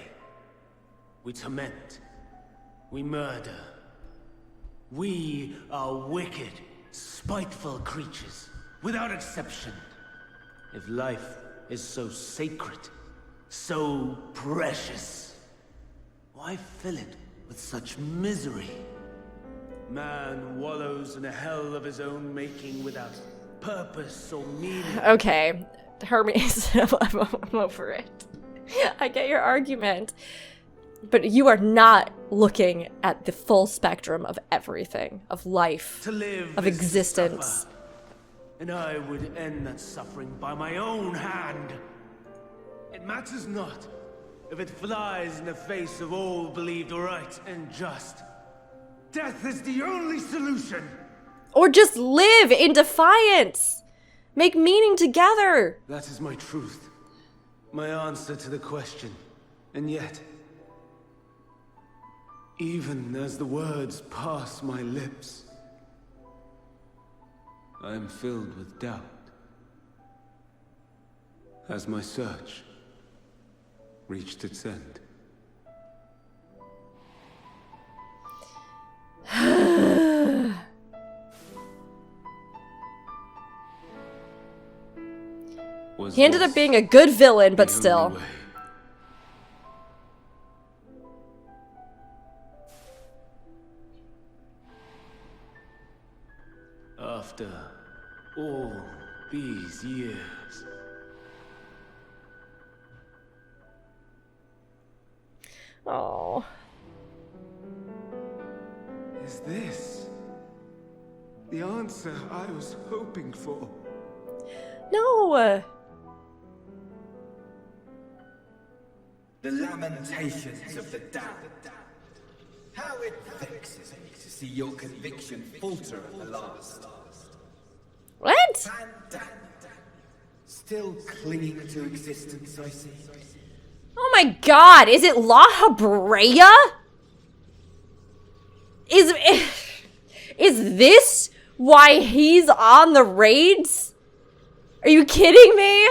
We torment. We murder. We are wicked, spiteful creatures, without exception. If life is so sacred, so precious, why fill it with such misery? Man wallows in a hell of his own making without purpose or meaning. Okay, Hermes, I'm over it. I get your argument. But you are not looking at the full spectrum of everything, of life, To live of is to existence. suffer. and I would end that suffering by my own hand. It matters not if it flies in the face of all believed right and just. Death is the only solution. Or just live in defiance. Make meaning together. That is my truth. My answer to the question. And yet, even as the words pass my lips, I am filled with doubt. Has my search reached its end? He ended up being a good villain, but still. After all these years. Oh. Is this the answer I was hoping for? No. The lamentations of the damned. How it vexes me to see your conviction falter at the last. What? Still clinging to existence, I see. Oh my god, is it La Habrea? Is this why he's on the raids? Are you kidding me?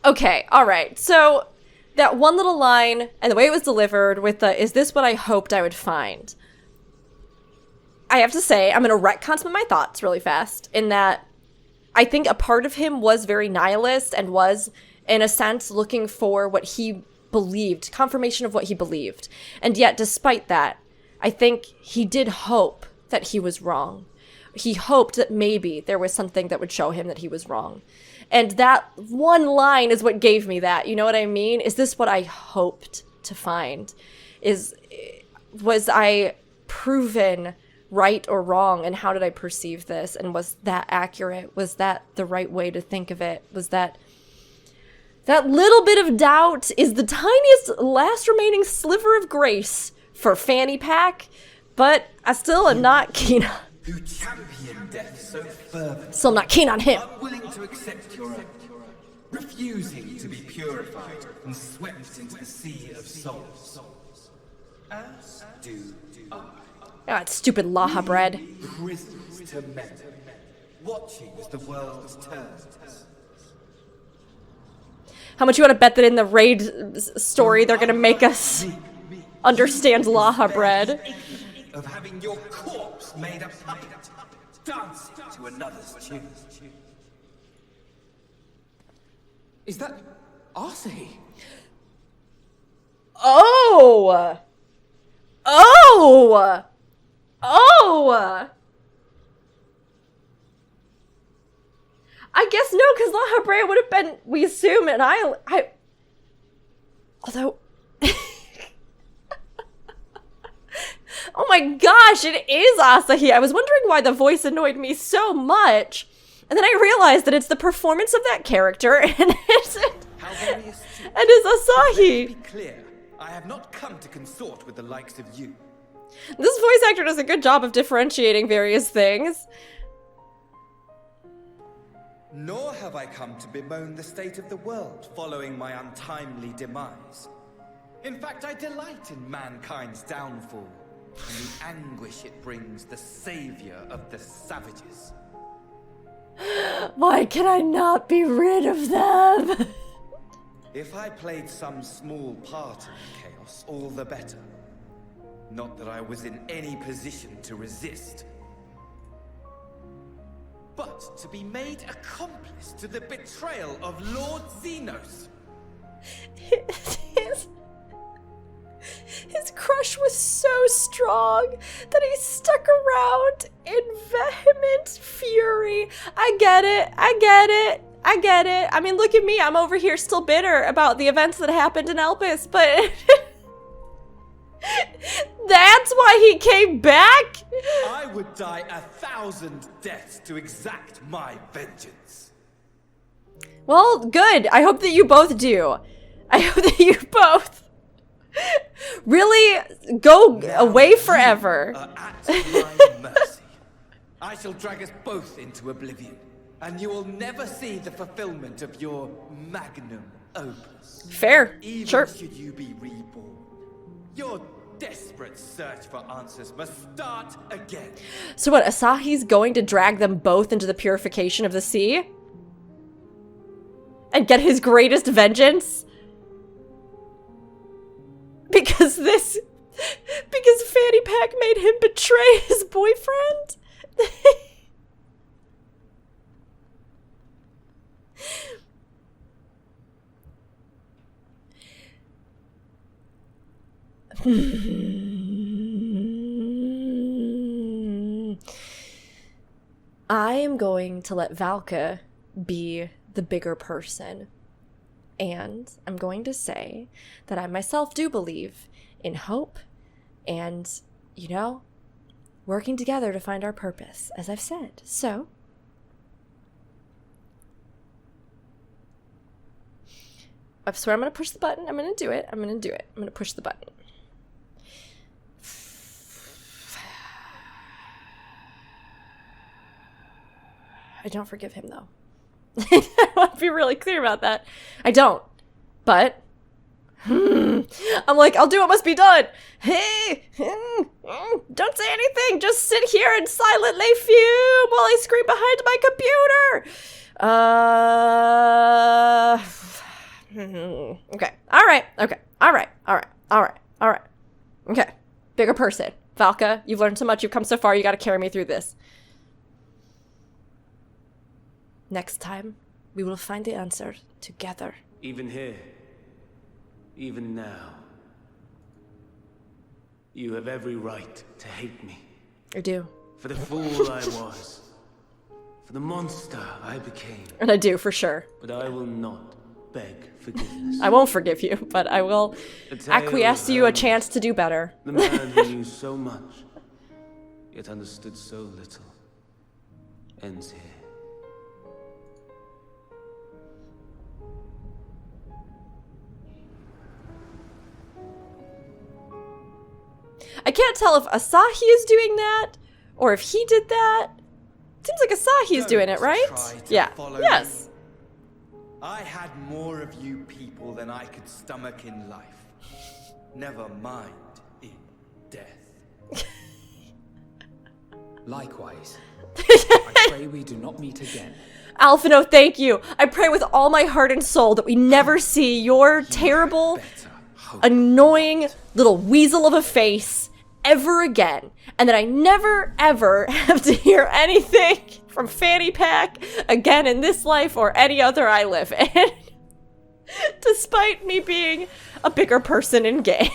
Okay, alright, so that one little line and the way it was delivered with the, is this what I hoped I would find? I have to say, I'm going to retcon some of my thoughts really fast in that I think a part of him was very nihilist and was, in a sense, looking for what he believed, confirmation of what he believed. And yet, despite that, I think he did hope that he was wrong. He hoped that maybe there was something that would show him that he was wrong. And that one line is what gave me that. You know what I mean? Is this what I hoped to find? Was I proven right or wrong? And how did I perceive this? And was that accurate? Was that the right way to think of it? Was that little bit of doubt is the tiniest last remaining sliver of grace for Fanny Pack, but I still am not keen on. Who championed death so fervently. Still not keen on him. Unwilling to accept your own. Refusing to be purified and swept into the sea of souls. As do I. That stupid Laha bread. Prisoners to men. Watching as the world turns. How much you want to bet that in the raid story they're gonna make us understand Laha bread? Of having your corpse made a puppet, dancing to another's tune. Is that Asahi? Oh! Oh! Oh! I guess no, because La Habrea would have been, we assume, and I although, oh my gosh, it is Asahi. I was wondering why the voice annoyed me so much, and then I realized that it's the performance of that character, and it's Asahi. Be clear, I have not come to consort with the likes of you. This voice actor does a good job of differentiating various things. Nor have I come to bemoan the state of the world following my untimely demise. In fact, I delight in mankind's downfall and the anguish it brings the savior of the savages. Why can I not be rid of them? If I played some small part in the chaos, all the better. Not that I was in any position to resist. But to be made accomplice to the betrayal of Lord Xenos. His crush was so strong that he stuck around in vehement fury. I get it. I mean, look at me. I'm over here still bitter about the events that happened in Elpis, but that's why why he came back? I would die 1,000 deaths to exact my vengeance. Well, good. I hope that you both do. I hope that you both really go away forever. At my mercy. I shall drag us both into oblivion, and you will never see the fulfillment of your magnum opus. Fair. Even Sure. should you be reborn, your desperate search for answers must start again. So what, Asahi's going to drag them both into the purification of the sea? And get his greatest vengeance? Because Fanny Pack made him betray his boyfriend? I am going to let Valka be the bigger person. And I'm going to say that I myself do believe in hope and, you know, working together to find our purpose, as I've said. So, I swear I'm going to push the button. I'm going to do it. I'm going to do it. I'm going to push the button. I don't forgive him, though. I want to be really clear about that. I don't. But I'm like, I'll do what must be done. Hey, don't say anything. Just sit here and silently fume while I scream behind my computer. Okay. All right. Okay. All right. All right. All right. All right. Okay. Bigger person. Valka, you've learned so much. You've come so far. You got to carry me through this. Next time, we will find the answer together. Even here, even now, you have every right to hate me. I do. For the fool I was. For the monster I became. And I do, for sure. But I will not beg forgiveness. I won't forgive you, but I will acquiesce you a chance to do better. The man who knew so much, yet understood so little, ends here. I can't tell if Asahi is doing that, or if he did that. Seems like Asahi is doing it, right? Yeah. Yes. I had more of you people than I could stomach in life. Never mind in death. Likewise. I pray we do not meet again. Alphino, thank you. I pray with all my heart and soul that we never see your terrible, annoying little weasel of a face ever again, and that I never ever have to hear anything from Fanny Pack again in this life or any other I live in, despite me being a bigger person in game.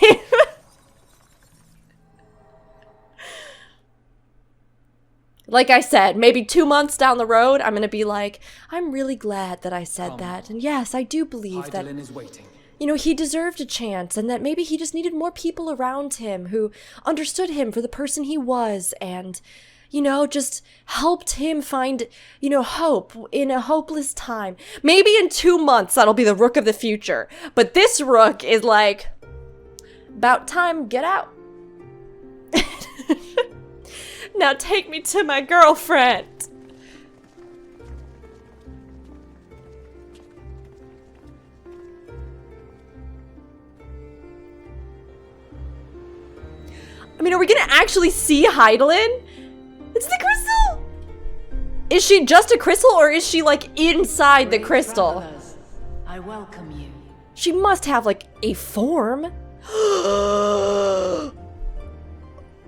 Like I said, maybe 2 months down the road, I'm gonna be like, I'm really glad that I said that, and yes, I do believe that Hydaelyn is waiting. you know, he deserved a chance, and that maybe he just needed more people around him who understood him for the person he was and, you know, just helped him find, you know, hope in a hopeless time. Maybe in 2 months that'll be the Rook of the future. But this Rook is like, about time, get out. Now take me to my girlfriend. I mean, are we gonna actually see Hydaelyn? It's the crystal! Is she just a crystal, or is she, like, inside the crystal? Travelers, I welcome you. She must have, like, a form.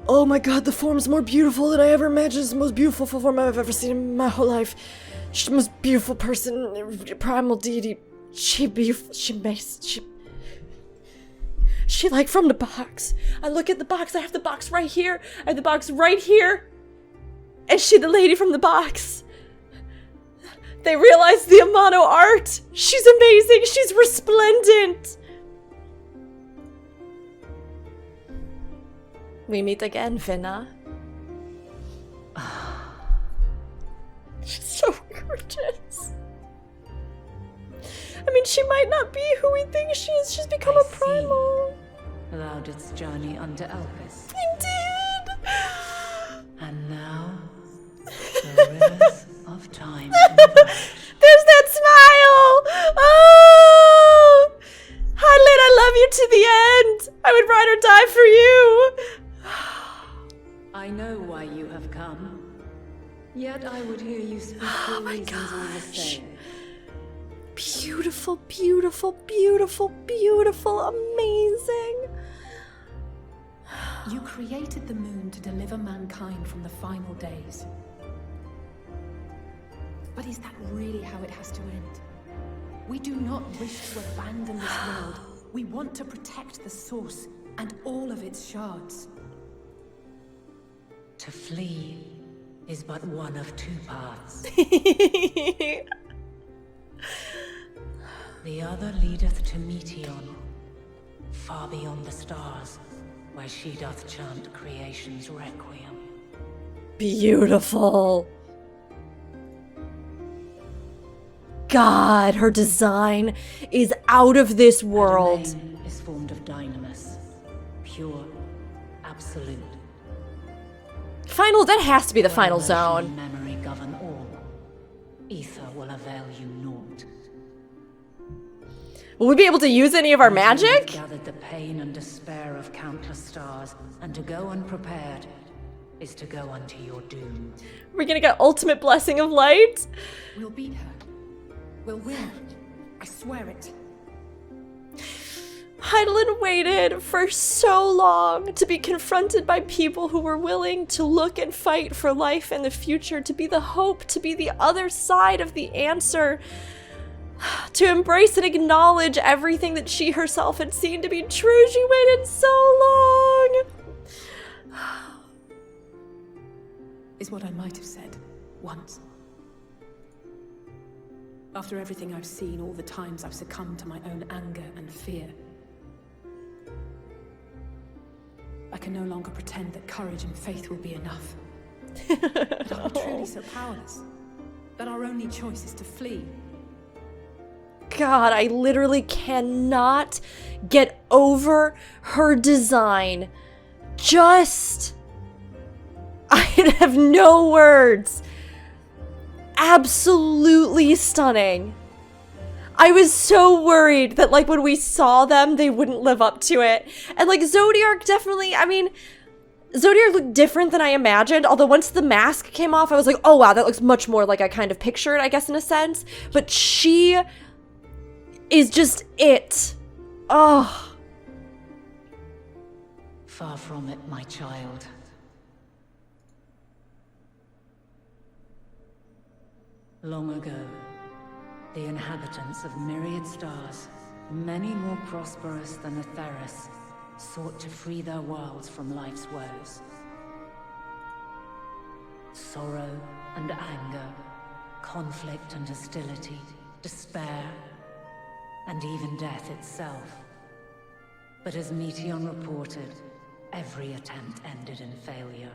Oh my god, the form's more beautiful than I ever imagined. It's the most beautiful form I've ever seen in my whole life. She's the most beautiful person, primal deity. She like from the box. I look at the box, I have the box right here, I have the box right here. And she the lady from the box. They realized the Amano art. She's amazing, she's resplendent. We meet again, Venat. She's so gorgeous. I mean, she might not be who we think she is. She's become a primal. Thou didst journey unto Elpis. I did. And now, the rivers of time. There's that smile. Oh, Hydaelyn, I love you to the end. I would ride or die for you. I know why you have come. Yet I would hear you speak your reasons all the same. Beautiful, beautiful, beautiful, beautiful, amazing. You created the moon to deliver mankind from the final days. But is that really how it has to end? We do not wish to abandon this world. We want to protect the source and all of its shards. To flee is but one of two paths. The other leadeth to Meteon, far beyond the stars, where she doth chant creation's requiem. Beautiful. God, her design is out of this world. The domain is formed of dynamis, pure, absolute. Final, that has to be the final Where emotion zone. and memory govern all. Ether will avail you naught. Will we be able to use any of our magic? Gathered the pain and despair of countless stars, and to go unprepared is to go unto your doom. We're gonna get ultimate blessing of light? We'll beat her. We'll win. I swear it. Hydaelyn waited for so long to be confronted by people who were willing to look and fight for life and the future, to be the hope, to be the other side of the answer, to embrace and acknowledge everything that she herself had seen to be true. She waited so long. Is what I might have said once. After everything I've seen, all the times I've succumbed to my own anger and fear, I can no longer pretend that courage and faith will be enough. But are we truly so powerless that our only choice is to flee? God, I literally cannot get over her design. I have no words. Absolutely stunning. I was so worried that, like, when we saw them, they wouldn't live up to it. And, like, Zodiark definitely, I mean, Zodiark looked different than I imagined, although once the mask came off, I was like, oh wow, that looks much more like I kind of pictured, I guess, in a sense. But she is just it. Oh. Far from it, my child. Long ago, the inhabitants of myriad stars, many more prosperous than Atheris, sought to free their worlds from life's woes. Sorrow and anger, conflict and hostility, despair, and even death itself. But as Meteon reported, every attempt ended in failure.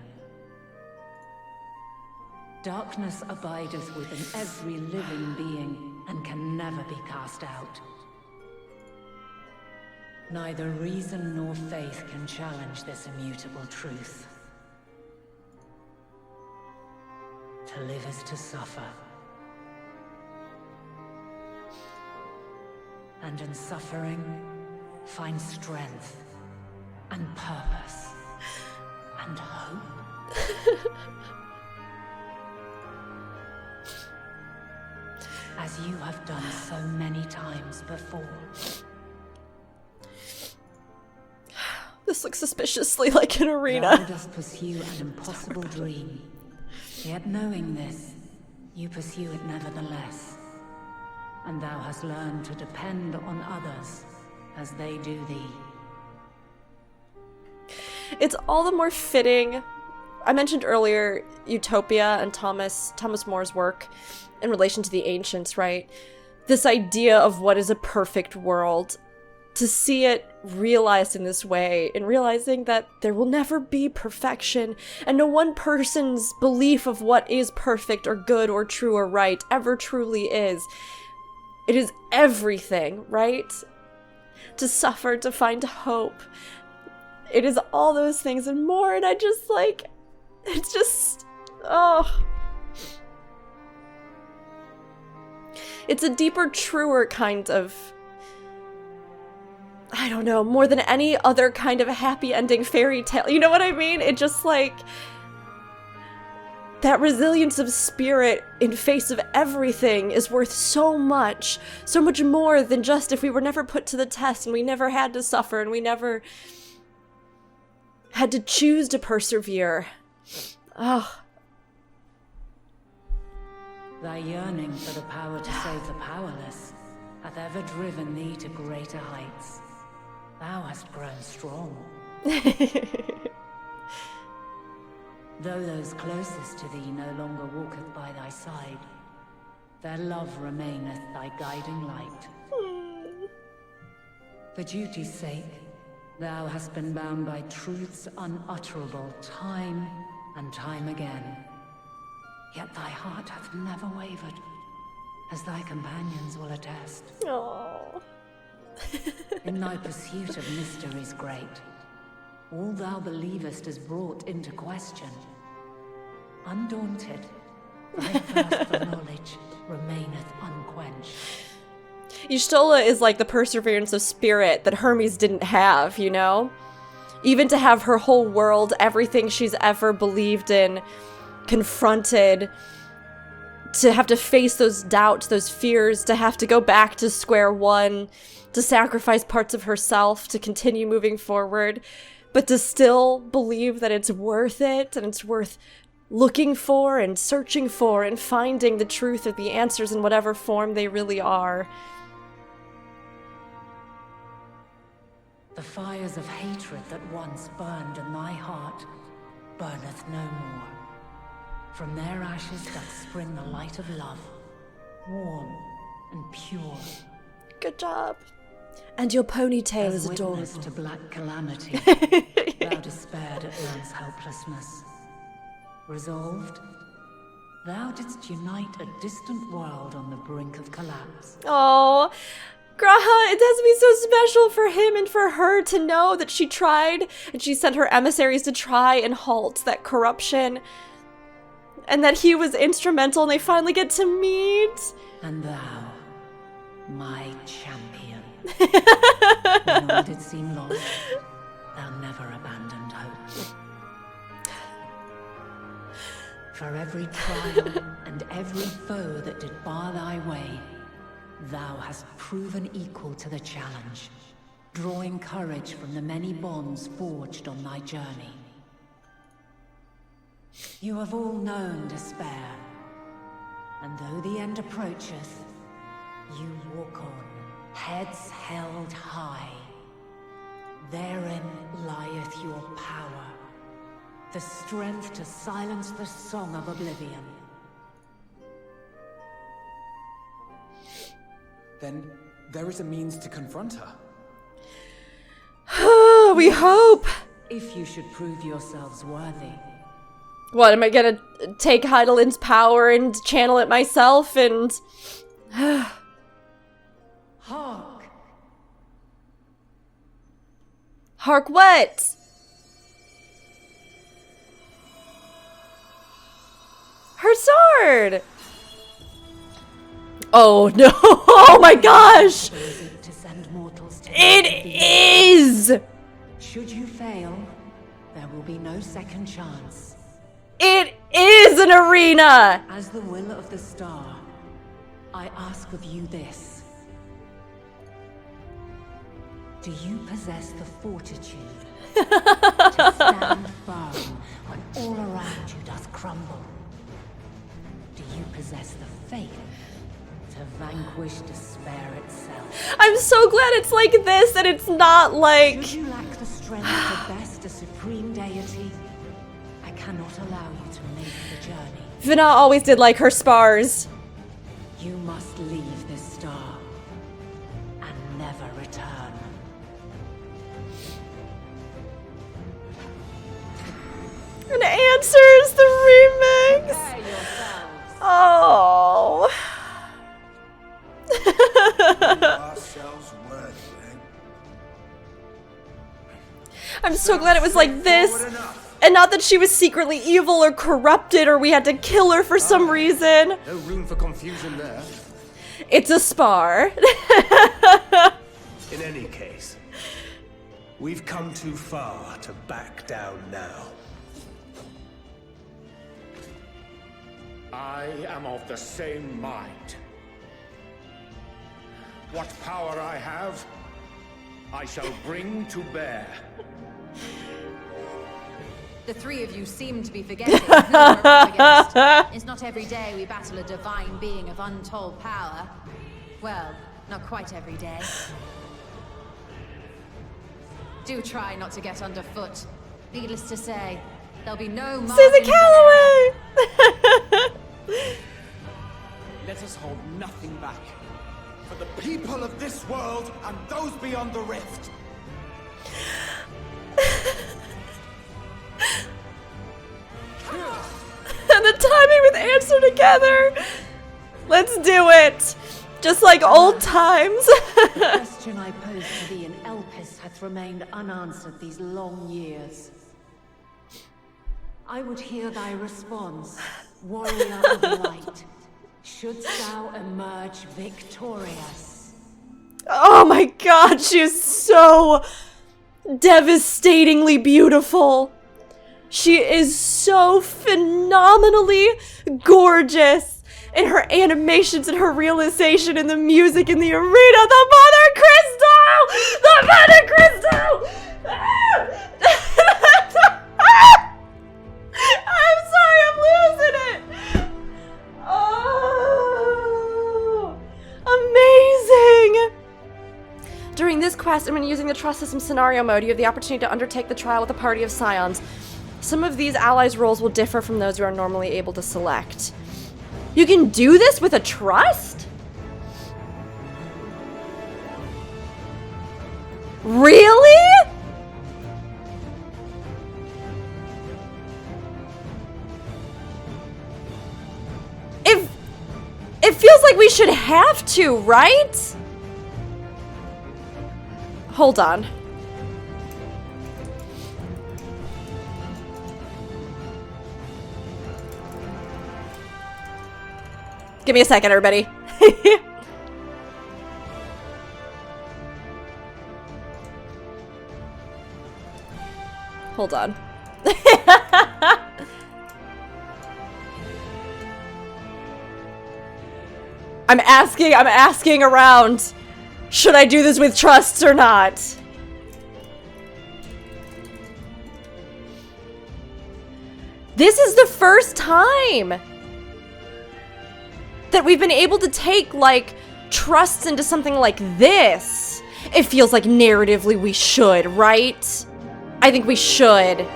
Darkness abideth within every living being, and can never be cast out. Neither reason nor faith can challenge this immutable truth. To live is to suffer. And in suffering, find strength, and purpose, and hope. As you have done so many times before. This looks suspiciously like an arena. Thou dost pursue an impossible dream. Yet knowing this, you pursue it nevertheless. And thou hast learned to depend on others as they do thee. It's all the more fitting. I mentioned earlier Utopia and Thomas More's work in relation to the ancients, right? This idea of what is a perfect world. to see it realized in this way, and realizing that there will never be perfection, and no one person's belief of what is perfect or good or true or right ever truly is. It is everything, right? To suffer, to find hope. It is all those things and more, and I just, like, it's just, oh. It's a deeper, truer kind of, I don't know, more than any other kind of happy ending fairy tale. You know what I mean? It just, like, that resilience of spirit in face of everything is worth so much more than just if we were never put to the test and we never had to suffer and we never had to choose to persevere. Oh. Thy yearning for the power to save the powerless hath ever driven thee to greater heights. Thou hast grown strong. Though those closest to thee no longer walketh by thy side, their love remaineth thy guiding light. For duty's sake, thou hast been bound by truths unutterable time and time again. Yet thy heart hath never wavered, as thy companions will attest. Aww. In thy pursuit of mysteries great, all thou believest is brought into question. Undaunted, thy thirst for knowledge remaineth unquenched. Y'shtola is like the perseverance of spirit that Hermes didn't have, you know? Even to have her whole world, everything she's ever believed in, confronted, to have to face those doubts, those fears, to have to go back to square one, to sacrifice parts of herself to continue moving forward, but to still believe that it's worth it, and it's worth looking for and searching for and finding the truth of the answers in whatever form they really are. The fires of hatred that once burned in thy heart burneth no more. From their ashes doth spring the light of love, warm and pure. Good job. And your ponytail is adorable. As witness to black calamity, thou despaired at man's helplessness. Resolved, thou didst unite a distant world on the brink of collapse. Oh, Graha, it has to be so special for him and for her to know that she tried, and she sent her emissaries to try and halt that corruption, and that he was instrumental, and they finally get to meet. And thou, my champion, when all did seem lost, thou never abandoned hope. For every trial and every foe that did bar thy way, thou hast proven equal to the challenge, drawing courage from the many bonds forged on thy journey. You have all known despair, and though the end approacheth, you walk on, heads held high. Therein lieth your power, the strength to silence the song of oblivion. Then there is a means to confront her. We hope. If you should prove yourselves worthy. What, am I gonna take Hydaelyn's power and channel it myself and... Hark! Hark what? Her sword! Oh no! Oh my gosh! To send mortals to It is! Should you fail, there will be no second chance. It is an arena! As the will of the star, I ask of you this. Do you possess the fortitude to stand firm when all around you doth crumble? Do you possess the faith to vanquish despair itself? I'm so glad it's like this and it's not like... Should you lack the strength to best a supreme deity, I cannot allow you to make the journey. Venat always did like her spars. You must leave this star and never return. dancers, the remix. Oh. I'm so glad it was like this, and not that she was secretly evil or corrupted or we had to kill her for some reason. No room for confusion there. It's a spar. In any case, we've come too far to back down now. I am of the same mind. What power I have, I shall bring to bear. The three of you seem to be forgetting who we're up against. It's not every day we battle a divine being of untold power. Well, not quite every day. Do try not to get underfoot. Needless to say, there'll be no Susan Calloway! Let us hold nothing back. For the people of this world and those beyond the rift. And the timing with Answer together. Let's do it. Just like old times. The question I posed to thee in Elpis hath remained unanswered these long years. I would hear thy response, warrior of light. Shouldst thou emerge victorious? Oh my god, she is so devastatingly beautiful. She is so phenomenally gorgeous in her animations and her realization and the music in the arena. The Mothercrystal! The Mothercrystal! I'm sorry, I'm losing it. Oh, amazing. During this quest, and when using the Trust System scenario mode, you have the opportunity to undertake the trial with a party of scions. Some of these allies' roles will differ from those you are normally able to select. You can do this with a trust? Really? It feels like we should have to, right? Hold on. Give me a second, everybody. Hold on. I'm asking around. Should I do this with trusts or not? This is the first time that we've been able to take, like, trusts into something like this. It feels like narratively we should, right? I think we should.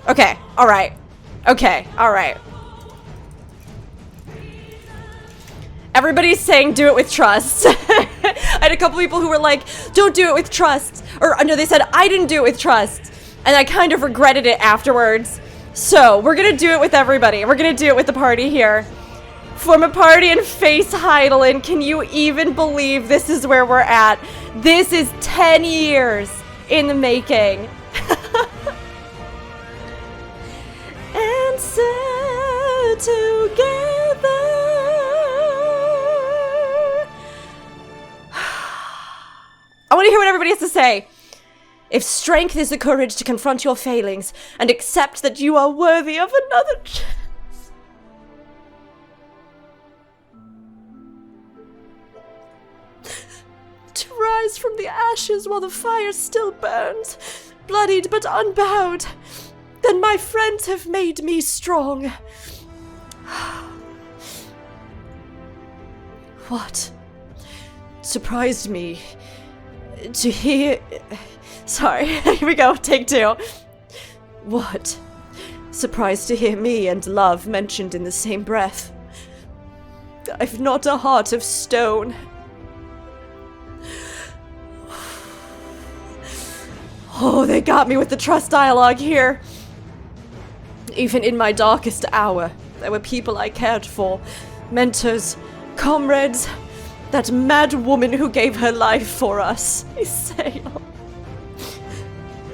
Okay, alright. Okay, alright. Everybody's saying do it with trust. I had a couple people who were like, don't do it with trust. Or no, they said I didn't do it with trust. And I kind of regretted it afterwards. So, we're gonna do it with everybody. We're gonna do it with the party here. Form a party and face Hydaelyn. Can you even believe this is where we're at? This is 10 years in the making. Answer together. I want to hear what everybody has to say. If strength is the courage to confront your failings and accept that you are worthy of another chance. To rise from the ashes while the fire still burns, bloodied but unbowed, then my friends have made me strong. What surprised me to hear... Sorry, here we go, take two. What? Surprised to hear me and love mentioned in the same breath. I've not a heart of stone. Oh, they got me with the trust dialogue here. Even in my darkest hour, there were people I cared for. Mentors, comrades, that mad woman who gave her life for us. Hydaelyn.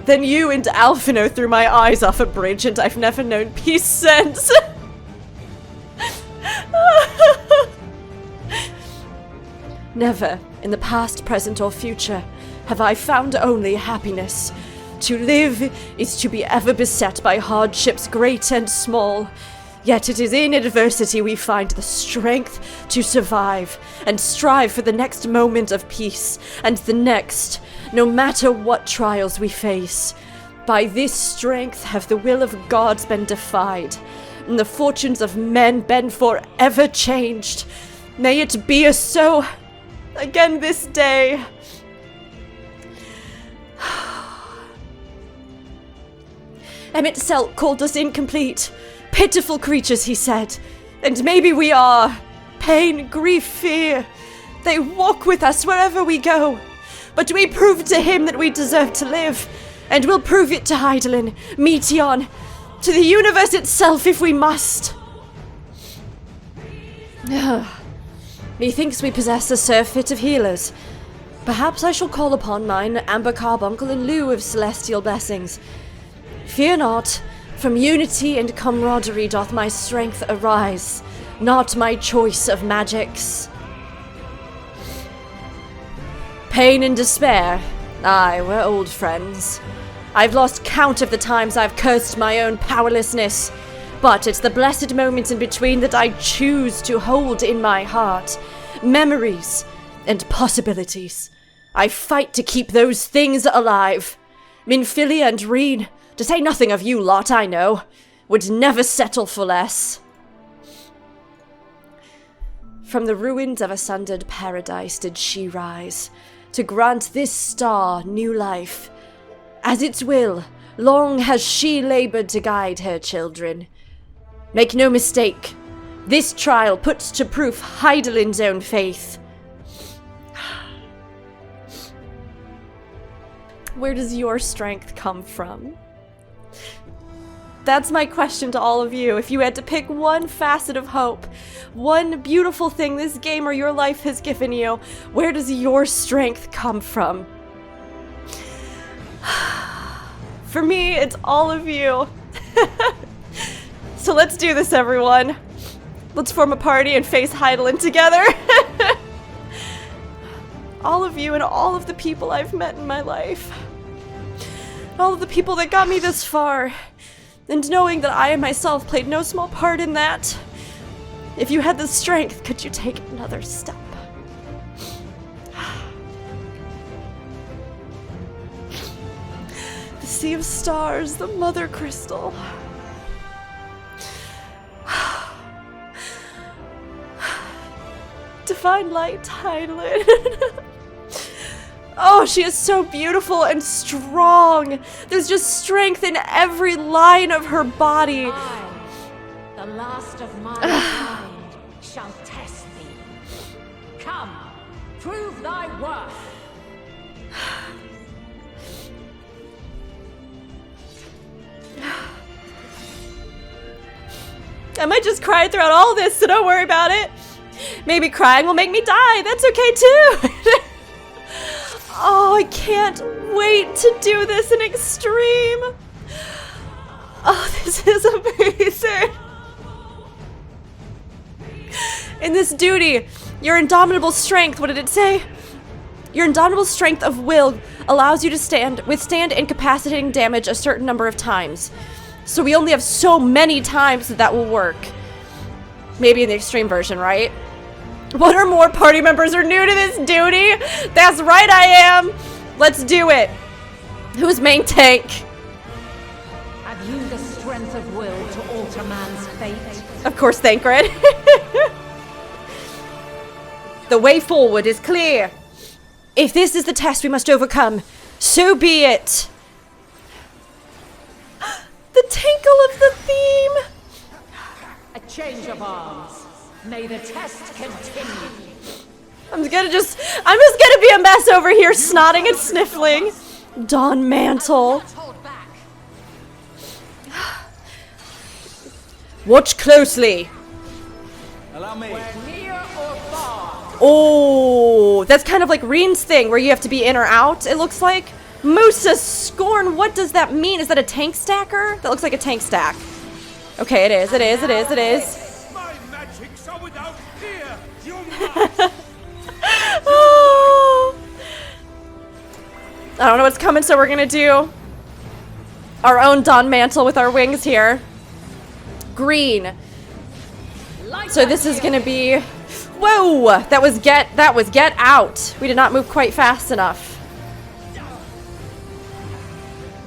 Then you and Alphino threw my eyes off a bridge, and I've never known peace since. Never, in the past, present, or future, have I found only happiness. To live is to be ever beset by hardships great and small. Yet it is in adversity we find the strength to survive and strive for the next moment of peace and the next, no matter what trials we face. By this strength have the will of gods been defied, and the fortunes of men been forever changed. May it be so again this day. Emmett Selk called us incomplete, pitiful creatures, he said. And maybe we are. Pain, grief, fear. They walk with us wherever we go. But we proved to him that we deserve to live. And we'll prove it to Hydaelyn, Meteion, to the universe itself if we must. Methinks we possess a surfeit of healers. Perhaps I shall call upon mine amber carbuncle in lieu of celestial blessings. Fear not, from unity and camaraderie doth my strength arise, not my choice of magics. Pain and despair, aye, we're old friends. I've lost count of the times I've cursed my own powerlessness, but it's the blessed moments in between that I choose to hold in my heart. Memories and possibilities. I fight to keep those things alive. Minfilia and Reen, to say nothing of you lot, I know, would never settle for less. From the ruins of a sundered paradise did she rise, to grant this star new life. As its will, long has she labored to guide her children. Make no mistake, this trial puts to proof Hydaelyn's own faith. Where does your strength come from? That's my question to all of you. If you had to pick one facet of hope, one beautiful thing this game or your life has given you, where does your strength come from? For me, it's all of you. So let's do this, everyone. Let's form a party and face Hydaelyn together. All of you and all of the people I've met in my life. All of the people that got me this far. And knowing that I myself played no small part in that. If you had the strength, could you take another step? The sea of stars, the Mothercrystal. Divine light, Hydaelyn. Oh, she is so beautiful and strong. There's just strength in every line of her body. I, the last of my kind, shall test thee. Come, prove thy worth. I might just cry throughout all this, so don't worry about it. Maybe crying will make me die. That's okay too. Oh, I can't wait to do this in Extreme. Oh, this is amazing. In this duty, your indomitable strength, what did it say? Your indomitable strength of will allows you to withstand incapacitating damage a certain number of times. So we only have so many times that will work. Maybe in the Extreme version, right? One or more party members are new to this duty. That's right, I am. Let's do it. Who's main tank? Have you the strength of will to alter man's fate? Of course, Thancred. The way forward is clear. If this is the test we must overcome, so be it. The tinkle of the theme. A change of arms. May the test continue. I'm just gonna be a mess over here, snotting and sniffling. Dawn Mantle. Watch closely. Allow me. Oh, that's kind of like Reen's thing where you have to be in or out, it looks like. Musa Scorn, what does that mean? Is that a tank stacker? That looks like a tank stack. Okay, it is, it is, it is, it is. My magics are without fear. You Oh. I don't know what's coming, so we're gonna do our own Dawn Mantle with our wings here. Green. So this is gonna be, whoa, that was get out. We did not move quite fast enough.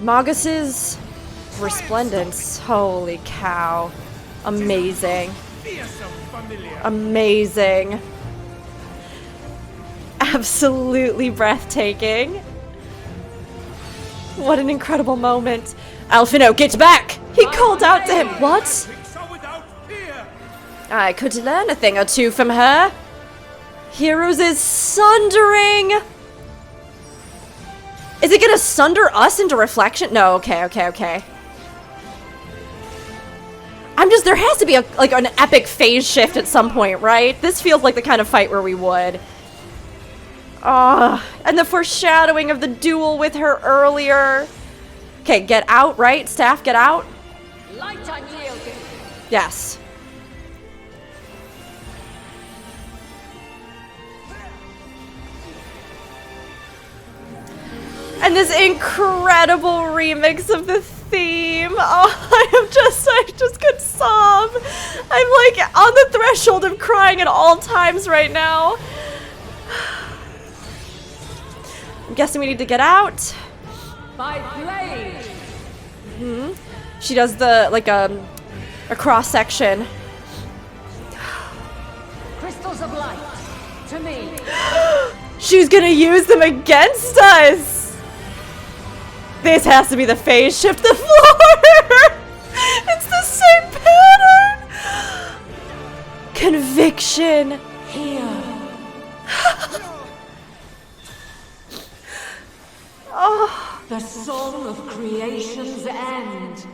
Magus's Resplendence, holy cow. Amazing. Amazing. Absolutely breathtaking. What an incredible moment. Alphino, get back! He called out to him. What? I could learn a thing or two from her. Heroes is sundering. Is it gonna sunder us into reflection? No, okay, okay, okay. There has to be like an epic phase shift at some point, right? This feels like the kind of fight where we would. And the foreshadowing of the duel with her earlier. Okay, get out, right? Staff, get out. Yes. And this incredible remix of the theme. Oh, I just could sob. I'm like on the threshold of crying at all times right now. I'm guessing we need to get out. By blade. She does the, like, a cross section. Crystals of light. To me. She's gonna use them against us. This has to be the phase shift the floor. It's the same pattern. Conviction. Here. Oh. The song of creation's end.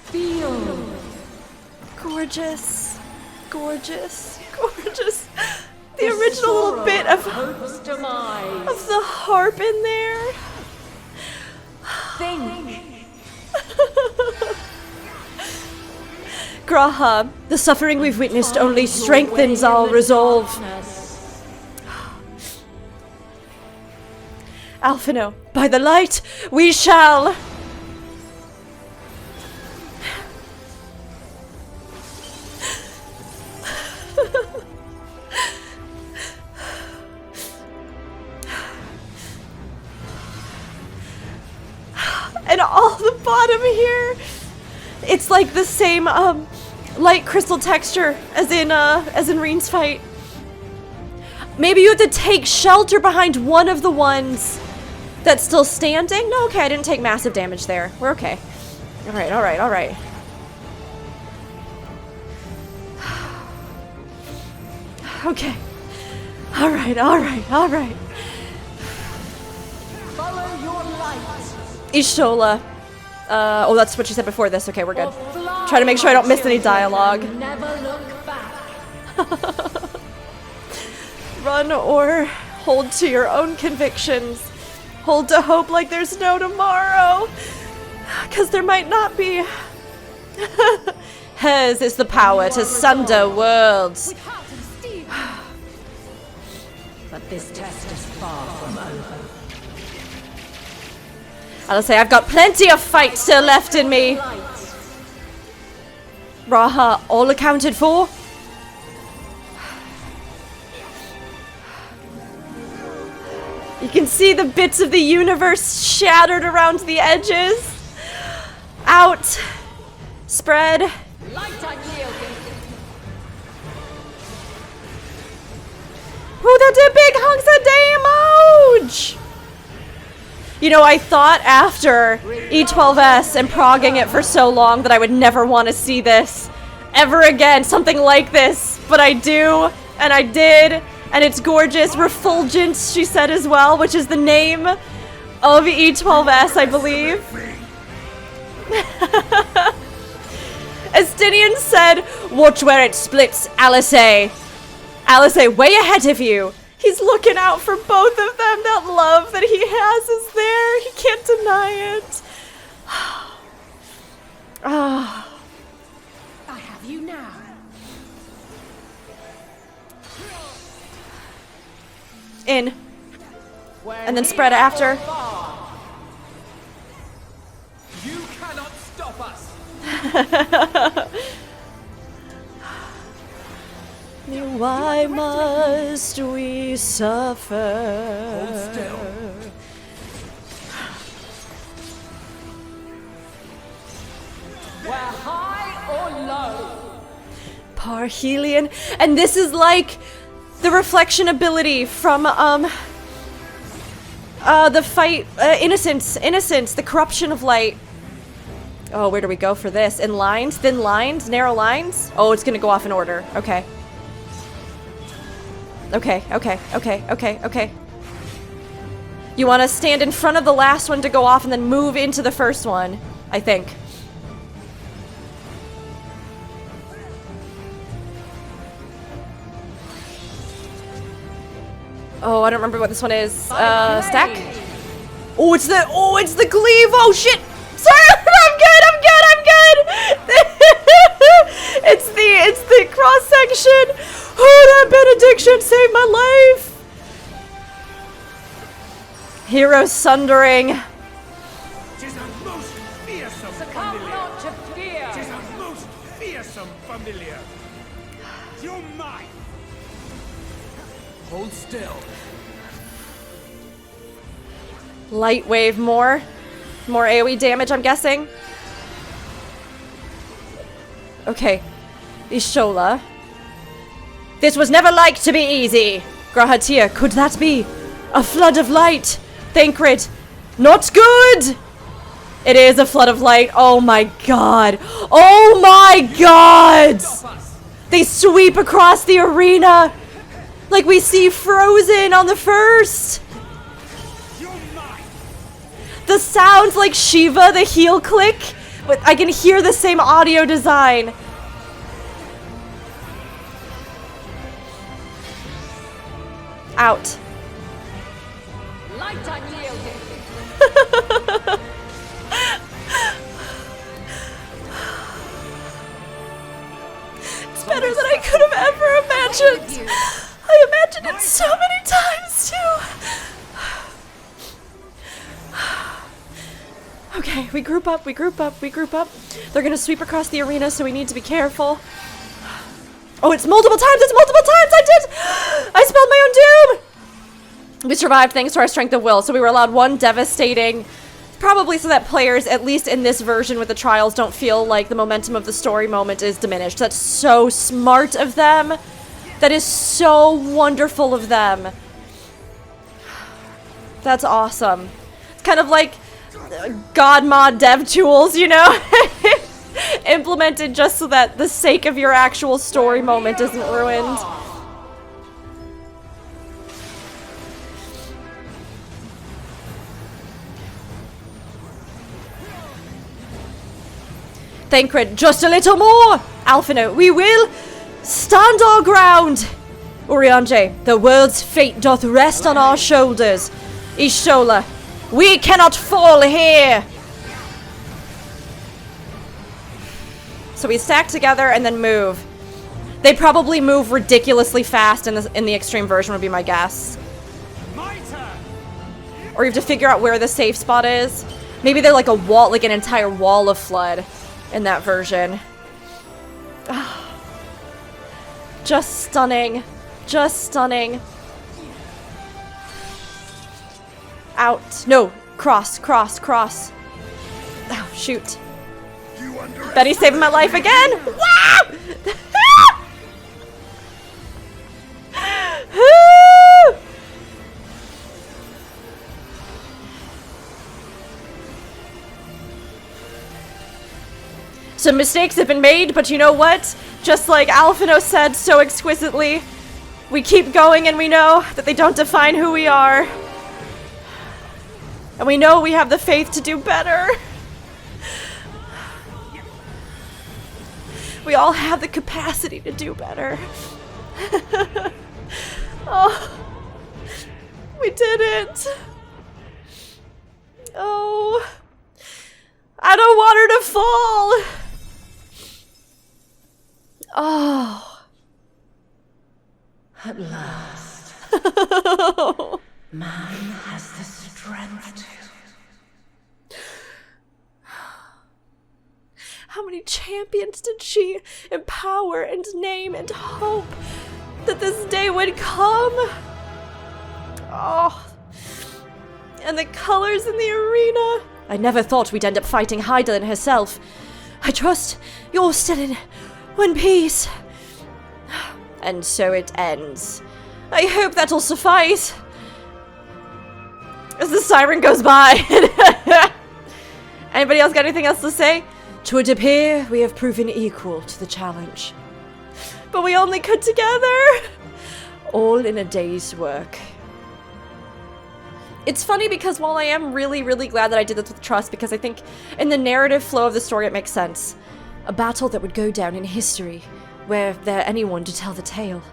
Feel. Gorgeous. Gorgeous. Gorgeous. The original little bit of the harp in there. Think. Graha, the suffering we've witnessed only strengthens our resolve. Alphino, by the light, we shall. And all the bottom here, it's like the same light crystal texture as in Reen's fight. Maybe you have to take shelter behind one of the ones that's still standing. No, okay, I didn't take massive damage there. We're okay. All right, all right, all right. Okay. All right, all right, all right. Follow your light. Ishola. Oh, that's what she said before this. Okay, we're good. Try to make sure I don't miss any dialogue. Never look back. Run or hold to your own convictions. Hold to hope like there's no tomorrow. Because there might not be. Hers is the power to sunder worlds. But this test is far from over. I'll say I've got plenty of fight still left in me. Raha, all accounted for? You can see the bits of the universe shattered around the edges. Out. Spread. Oh, that did big hunks of damage! You know, I thought after E12S and progging it for so long that I would never want to see this ever again, something like this. But I do, and I did, And it's gorgeous. Refulgent, she said as well, which is the name of E12S, I believe. Estinian said, watch where it splits, Alice. Alice, way ahead of you. He's looking out for both of them. That love that he has is there. He can't deny it. I have you now. In. And then spread after. You cannot stop us. Why must we suffer? Hold still. We're high or low. Parhelion. And this is like the reflection ability from the fight Innocence, the corruption of light. Oh, where do we go for this? In lines? Thin lines? Narrow lines? Oh, it's gonna go off in order. Okay. Okay. You want to stand in front of the last one to go off and then move into the first one, I think. Oh, I don't remember what this one is. Stack? Oh, it's the cleave! Oh, shit! Sorry, I'm good! It's the cross section! Oh, that benediction saved my life! Hero sundering. Tis a most fearsome familiar. Tis a most fearsome familiar. You're mine. Hold still. Light wave more AoE damage, I'm guessing. Okay. Ishola. This was never like to be easy. Grahatia, could that be a flood of light? Thancred, not good! It is a flood of light. Oh my god. Oh my god! They sweep across the arena like we see Frozen on the first. The sounds like Shiva, the heel click, but I can hear the same audio design. Out. Light unyielding. It's better than I could have ever imagined. I imagined it so many times too. Okay, we group up. They're gonna sweep across the arena, so we need to be careful. Oh, it's multiple times! I spelled my own doom! We survived thanks to our strength of will, so we were allowed one devastating... Probably so that players, at least in this version with the trials, don't feel like the momentum of the story moment is diminished. That's so smart of them. That is so wonderful of them. That's awesome. It's kind of like God mod dev tools, you know? Implemented just so that the sake of your actual story moment isn't ruined. Thancred, just a little more! Alphino, we will stand our ground! Urianger, the world's fate doth rest on our shoulders. Ishola, we cannot fall here! So we stack together and then move. They probably move ridiculously fast in the extreme version would be my guess. Or you have to figure out where the safe spot is. Maybe they're like a wall, like an entire wall of flood in that version. Just stunning. Just stunning. Out. No. Cross. Oh, shoot. Betty saving my life again! Wow! Some mistakes have been made, but you know what? Just like Alphino said so exquisitely, We keep going and we know that they don't define who we are. And we know we have the faith to do better. We all have the capacity to do better. Oh, we did it. Oh, I don't want her to fall. Oh. At last, man has the strength to. How many champions did she empower and name and hope that this day would come? Oh, and the colors in the arena. I never thought we'd end up fighting Hydaelyn herself. I trust you're still in one piece. And so it ends. I hope that'll suffice. As the siren goes by. Anybody else got anything else to say? To it appear we have proven equal to the challenge. But we only could together. All in a day's work. It's funny because while I am really, really glad that I did this with trust, because I think in the narrative flow of the story it makes sense. A battle that would go down in history, were there anyone to tell the tale.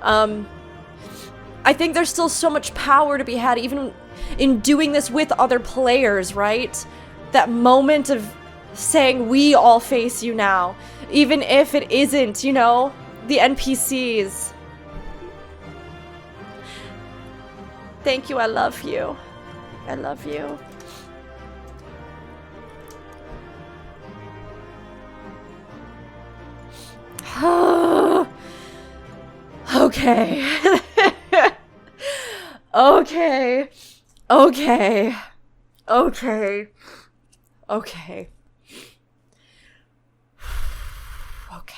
I think there's still so much power to be had, even in doing this with other players, right? That moment of saying, we all face you now. Even if it isn't, you know, the NPCs. Thank you, I love you. I love you. Okay. Okay. Okay. Okay. Okay. Okay.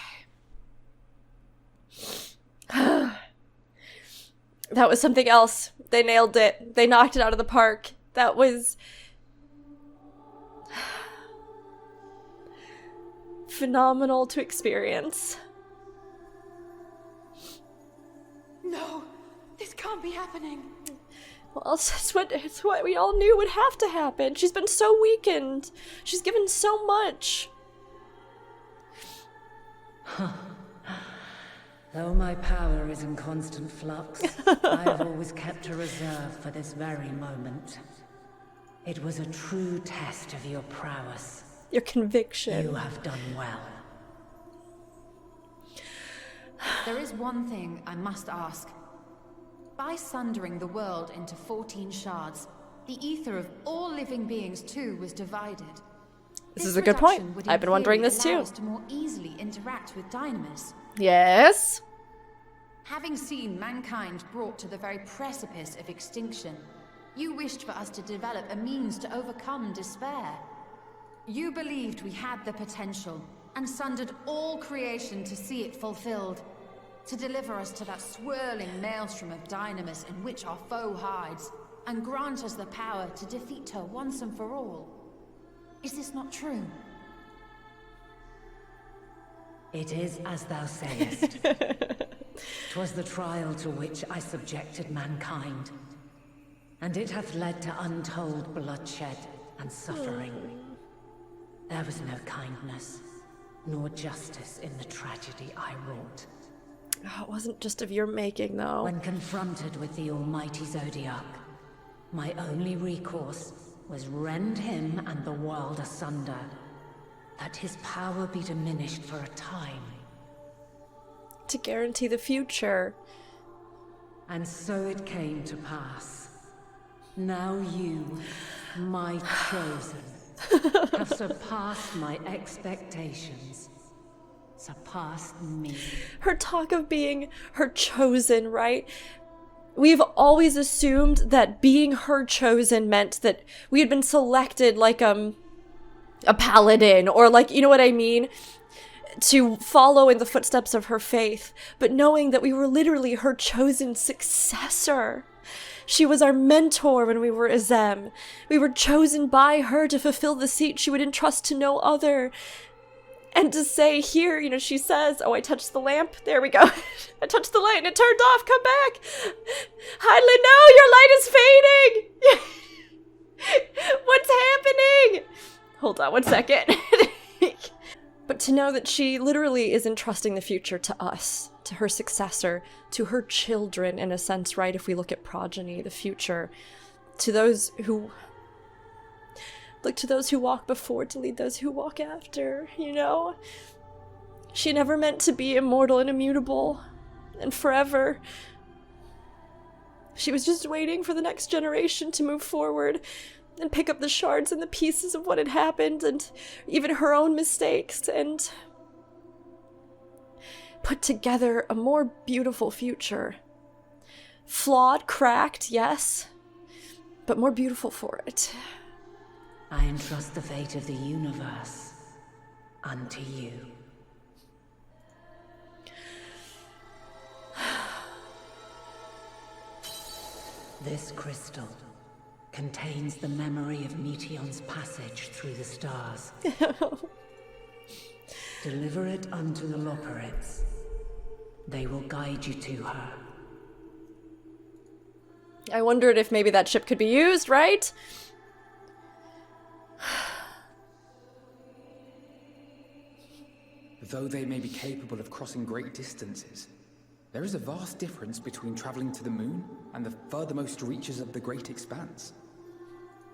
That was something else. They nailed it. They knocked it out of the park. That was phenomenal to experience. No, this can't be happening. Well, it's what we all knew would have to happen. She's been so weakened. She's given so much. Though my power is in constant flux, I have always kept a reserve for this very moment. It was a true test of your prowess. Your conviction. You have done well. There is one thing I must ask. By sundering the world into 14 shards, the ether of all living beings too was divided. This is a good point. I've been wondering this too. Us to more easily interact with Dynamis. Yes. Having seen mankind brought to the very precipice of extinction, you wished for us to develop a means to overcome despair. You believed we had the potential, and sundered all creation to see it fulfilled. To deliver us to that swirling maelstrom of Dynamis in which our foe hides, and grant us the power to defeat her once and for all. Is this not true? It is as thou sayest. 'Twas the trial to which I subjected mankind, and it hath led to untold bloodshed and suffering. There was no kindness, nor justice in the tragedy I wrought. Oh, it wasn't just of your making, though. When confronted with the almighty Zodiac, my only recourse was rend him and the world asunder, that his power be diminished for a time. To guarantee the future. And so it came to pass. Now you, my chosen, have surpassed my expectations. Surpassed me. Her talk of being her chosen, right? We've always assumed that being her chosen meant that we had been selected like a paladin, or like, you know what I mean? To follow in the footsteps of her faith, but knowing that we were literally her chosen successor. She was our mentor when we were Azem. We were chosen by her to fulfill the seat she would entrust to no other. And to say here, you know, she says, oh, I touched the lamp. There we go. I touched the light and it turned off. Come back. Hydaelyn, no, your light is fading. What's happening? Hold on 1 second. But to know that she literally is entrusting the future to us, to her successor, to her children, in a sense, right? If we look at progeny, the future, to those who... Look to those who walk before to lead those who walk after, you know? She never meant to be immortal and immutable and forever. She was just waiting for the next generation to move forward and pick up the shards and the pieces of what had happened and even her own mistakes and put together a more beautiful future. Flawed, cracked, yes, but more beautiful for it. I entrust the fate of the universe unto you. This crystal contains the memory of Meteion's passage through the stars. Deliver it unto the Loporrits. They will guide you to her. I wondered if maybe that ship could be used, right? Though they may be capable of crossing great distances, there is a vast difference between traveling to the moon and the furthermost reaches of the great expanse.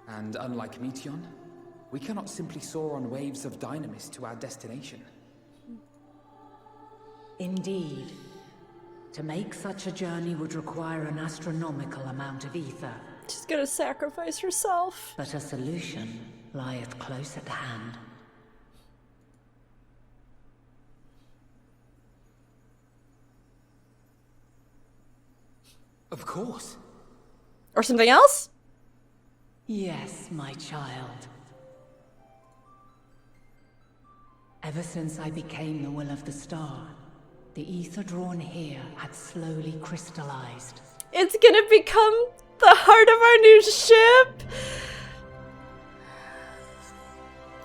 And unlike Meteion, we cannot simply soar on waves of dynamis to our destination. Indeed. To make such a journey would require an astronomical amount of ether. She's gonna sacrifice herself. But a solution lieth close at hand. Of course. Or something else? Yes, my child. Ever since I became the will of the star, the ether drawn here had slowly crystallized. It's gonna become the heart of our new ship!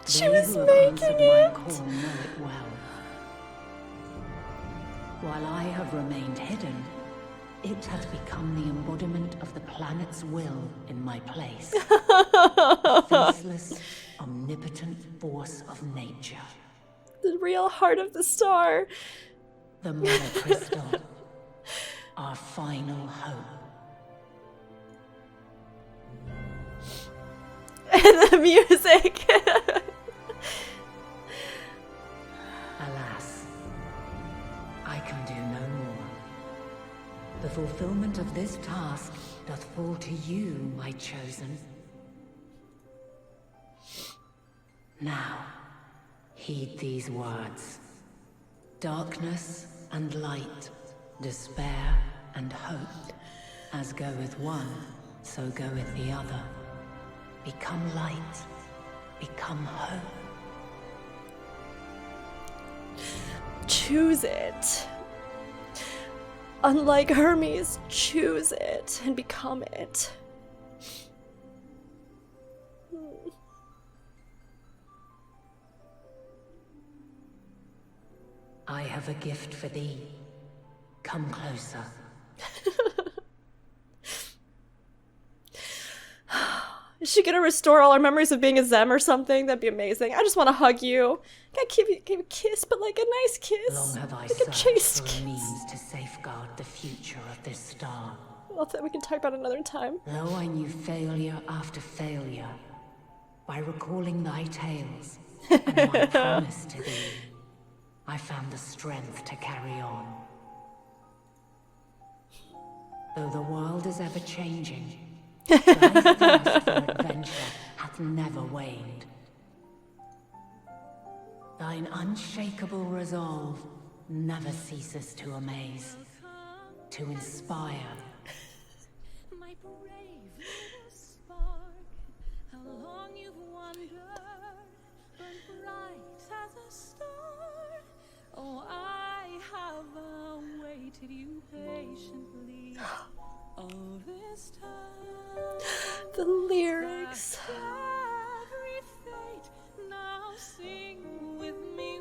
She was making it! My call know it well. While I have remained hidden, it has become the embodiment of the planet's will in my place. A faceless, omnipotent force of nature. The real heart of the star. The Mothercrystal. Our final hope. And the music. Alas, I can do no more. The fulfillment of this task doth fall to you, my chosen. Now, heed these words. Darkness and light, despair and hope. As goeth one, so goeth the other. Become light, become hope. Choose it. Unlike Hermes, choose it and become it. I have a gift for thee. Come closer. Is she gonna restore all our memories of being a Zem or something? That'd be amazing. I just want to hug you. Can I give you a kiss, but like a nice kiss. Long have I like a chaste searched for kiss. a means to safeguard the future of this star. Well, that we can talk about another time. Though I knew failure after failure, by recalling thy tales and my promise to thee, I found the strength to carry on. Though the world is ever changing, thy thirst for adventure hath never waned. Thine unshakable resolve never ceases to amaze, to inspire. My brave little spark, how long you've wandered, but bright as a star. Oh, I have awaited you patiently all this time. The lyrics. Every fate now sing with me.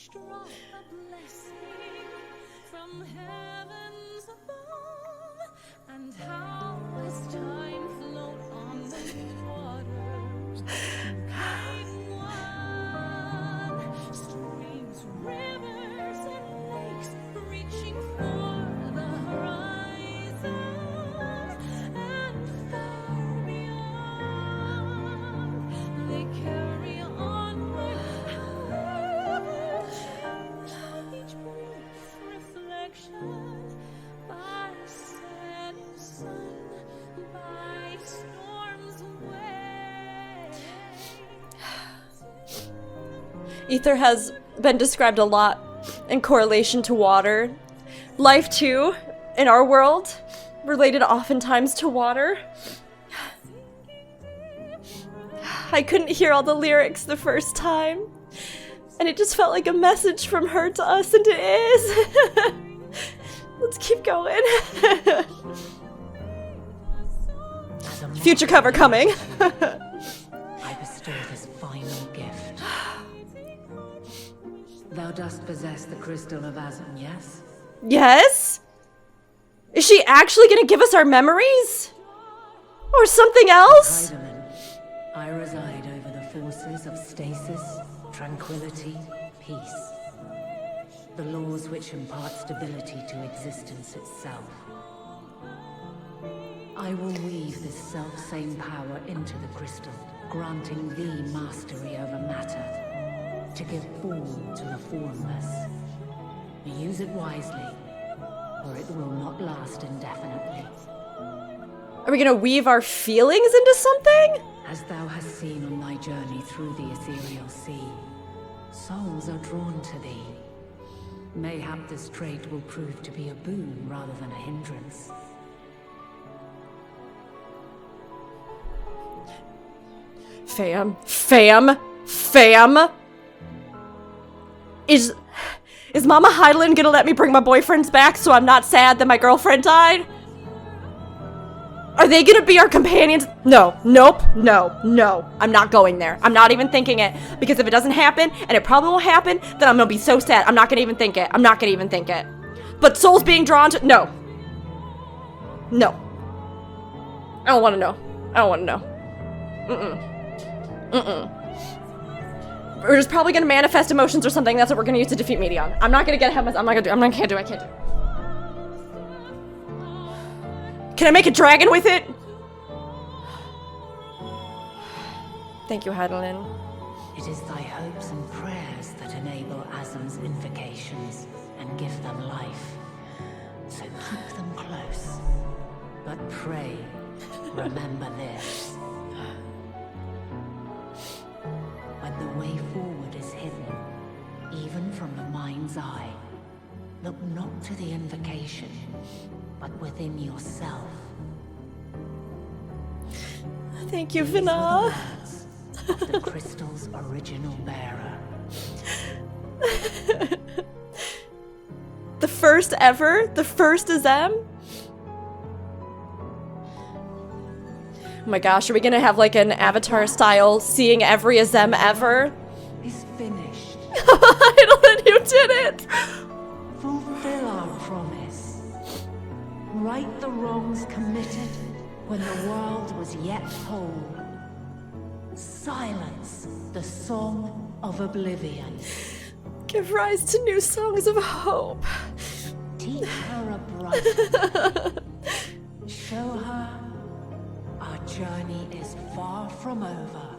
each drop a blessing from heavens above, and how as time flowed on the waters became one, streams, rivers, and lakes reaching for the horizon, and far beyond they carry onward, however, each brief reflection by setting sun, by storm's way. Ether has been described a lot in correlation to water. Life, too, in our world, related oftentimes to water. I couldn't hear all the lyrics the first time, and it just felt like a message from her to us, and it is. Let's keep going. Future cover coming. I bestow this final gift. Thou dost possess the crystal of Azum, yes? Yes? Is she actually gonna give us our memories? Or something else? Hydaelyn, I reside over the forces of stasis, tranquility, peace. The laws which impart stability to existence itself. I will weave this self-same power into the crystal, granting thee mastery over matter, to give form to the formless. Use it wisely, or it will not last indefinitely. Are we gonna weave our feelings into something? As thou hast seen on thy journey through the ethereal sea, souls are drawn to thee. Mayhap this trait will prove to be a boon rather than a hindrance. Fam. Is Mama Hydaelyn gonna let me bring my boyfriends back so I'm not sad that my girlfriend died? Are they gonna be our companions? No. I'm not going there. I'm not even thinking it. Because if it doesn't happen, and it probably won't happen, then I'm gonna be so sad. I'm not gonna even think it. But souls being drawn to... No. I don't wanna know. We're just probably gonna manifest emotions or something. That's what we're gonna use to defeat Medion. I'm not gonna get ahead of myself. I can't do it. Can I make a dragon with it? Thank you, Hydaelyn. It is thy hopes and prayers that enable Azum's invocations and give them life. So keep them close. But pray, remember this. When the way forward is hidden, even from the mind's eye, look not to the invocation, but within yourself. Thank you, Venat. Of the crystal's original bearer. The first ever? The first Azem? Oh my gosh, are we gonna have like an Avatar style seeing every Azem ever? Is finished. Hydaelyn, you did it! Fulfill our promise. Right the wrongs committed when the world was yet whole. Silence the song of oblivion. Give rise to new songs of hope. Teach her a brother. Show her our journey is far from over.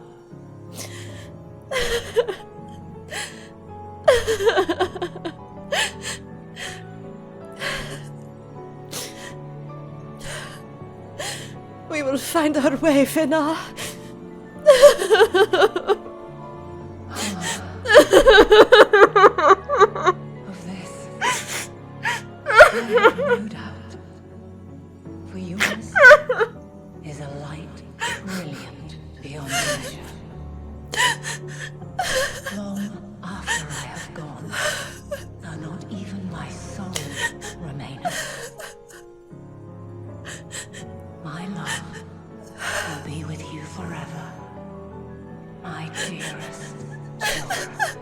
We will find our way, Venat. Of this, I have no doubt. For yours is a light brilliant beyond measure. Long after I have gone, though not even my soul remaineth, my love will be with you forever, my dearest children.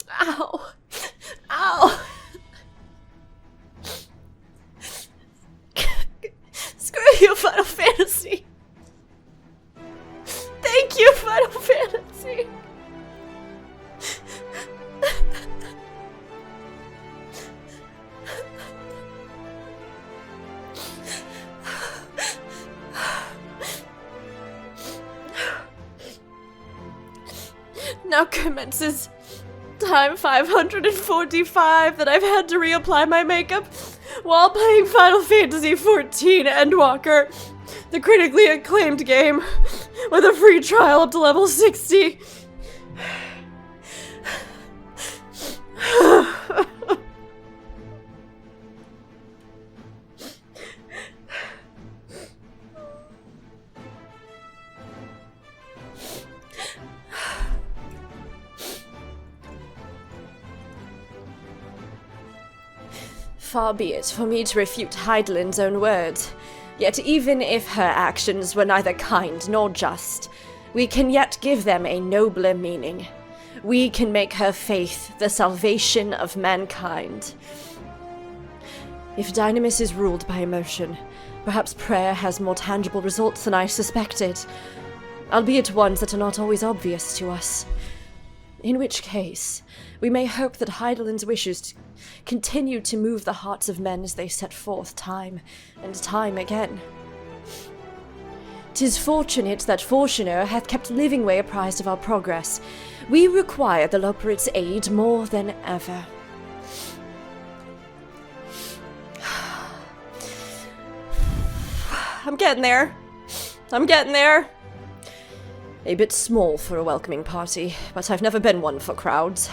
Ow. Ow. Screw you, Final Fantasy. Thank you, Final Fantasy. Now commences time 545 that I've had to reapply my makeup while playing Final Fantasy XIV Endwalker, the critically acclaimed game with a free trial up to level 60. Far be it for me to refute Hydaelyn's own words, yet even if her actions were neither kind nor just, we can yet give them a nobler meaning. We can make her faith the salvation of mankind. If Dynamis is ruled by emotion, perhaps prayer has more tangible results than I suspected, albeit ones that are not always obvious to us. In which case, we may hope that Hydaelyn's wishes continue to move the hearts of men as they set forth time and time again. 'Tis fortunate that Fortuner hath kept Livingway apprised of our progress. We require the Loperit's aid more than ever. I'm getting there. I'm getting there. A bit small for a welcoming party, but I've never been one for crowds.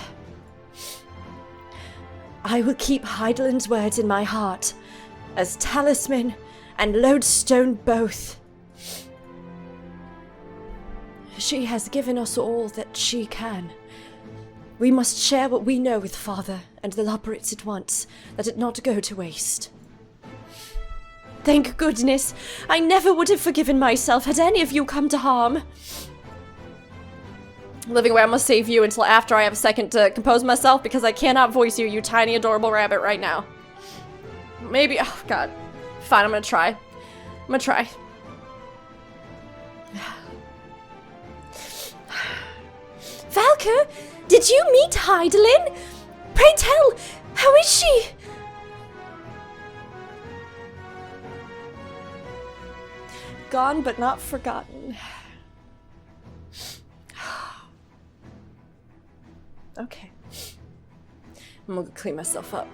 I will keep Hydaelyn's words in my heart, as talisman and lodestone both. She has given us all that she can. We must share what we know with Father and the Loperits at once, that it not go to waste. Thank goodness! I never would have forgiven myself had any of you come to harm. Livingway, I'm gonna save you until after I have a second to compose myself because I cannot voice you, you tiny adorable rabbit, right now. Maybe, oh god. Fine, I'm gonna try. I'm gonna try. Valka, did you meet Hydaelyn? Pray tell, how is she? Gone but not forgotten. Okay. I'm gonna clean myself up.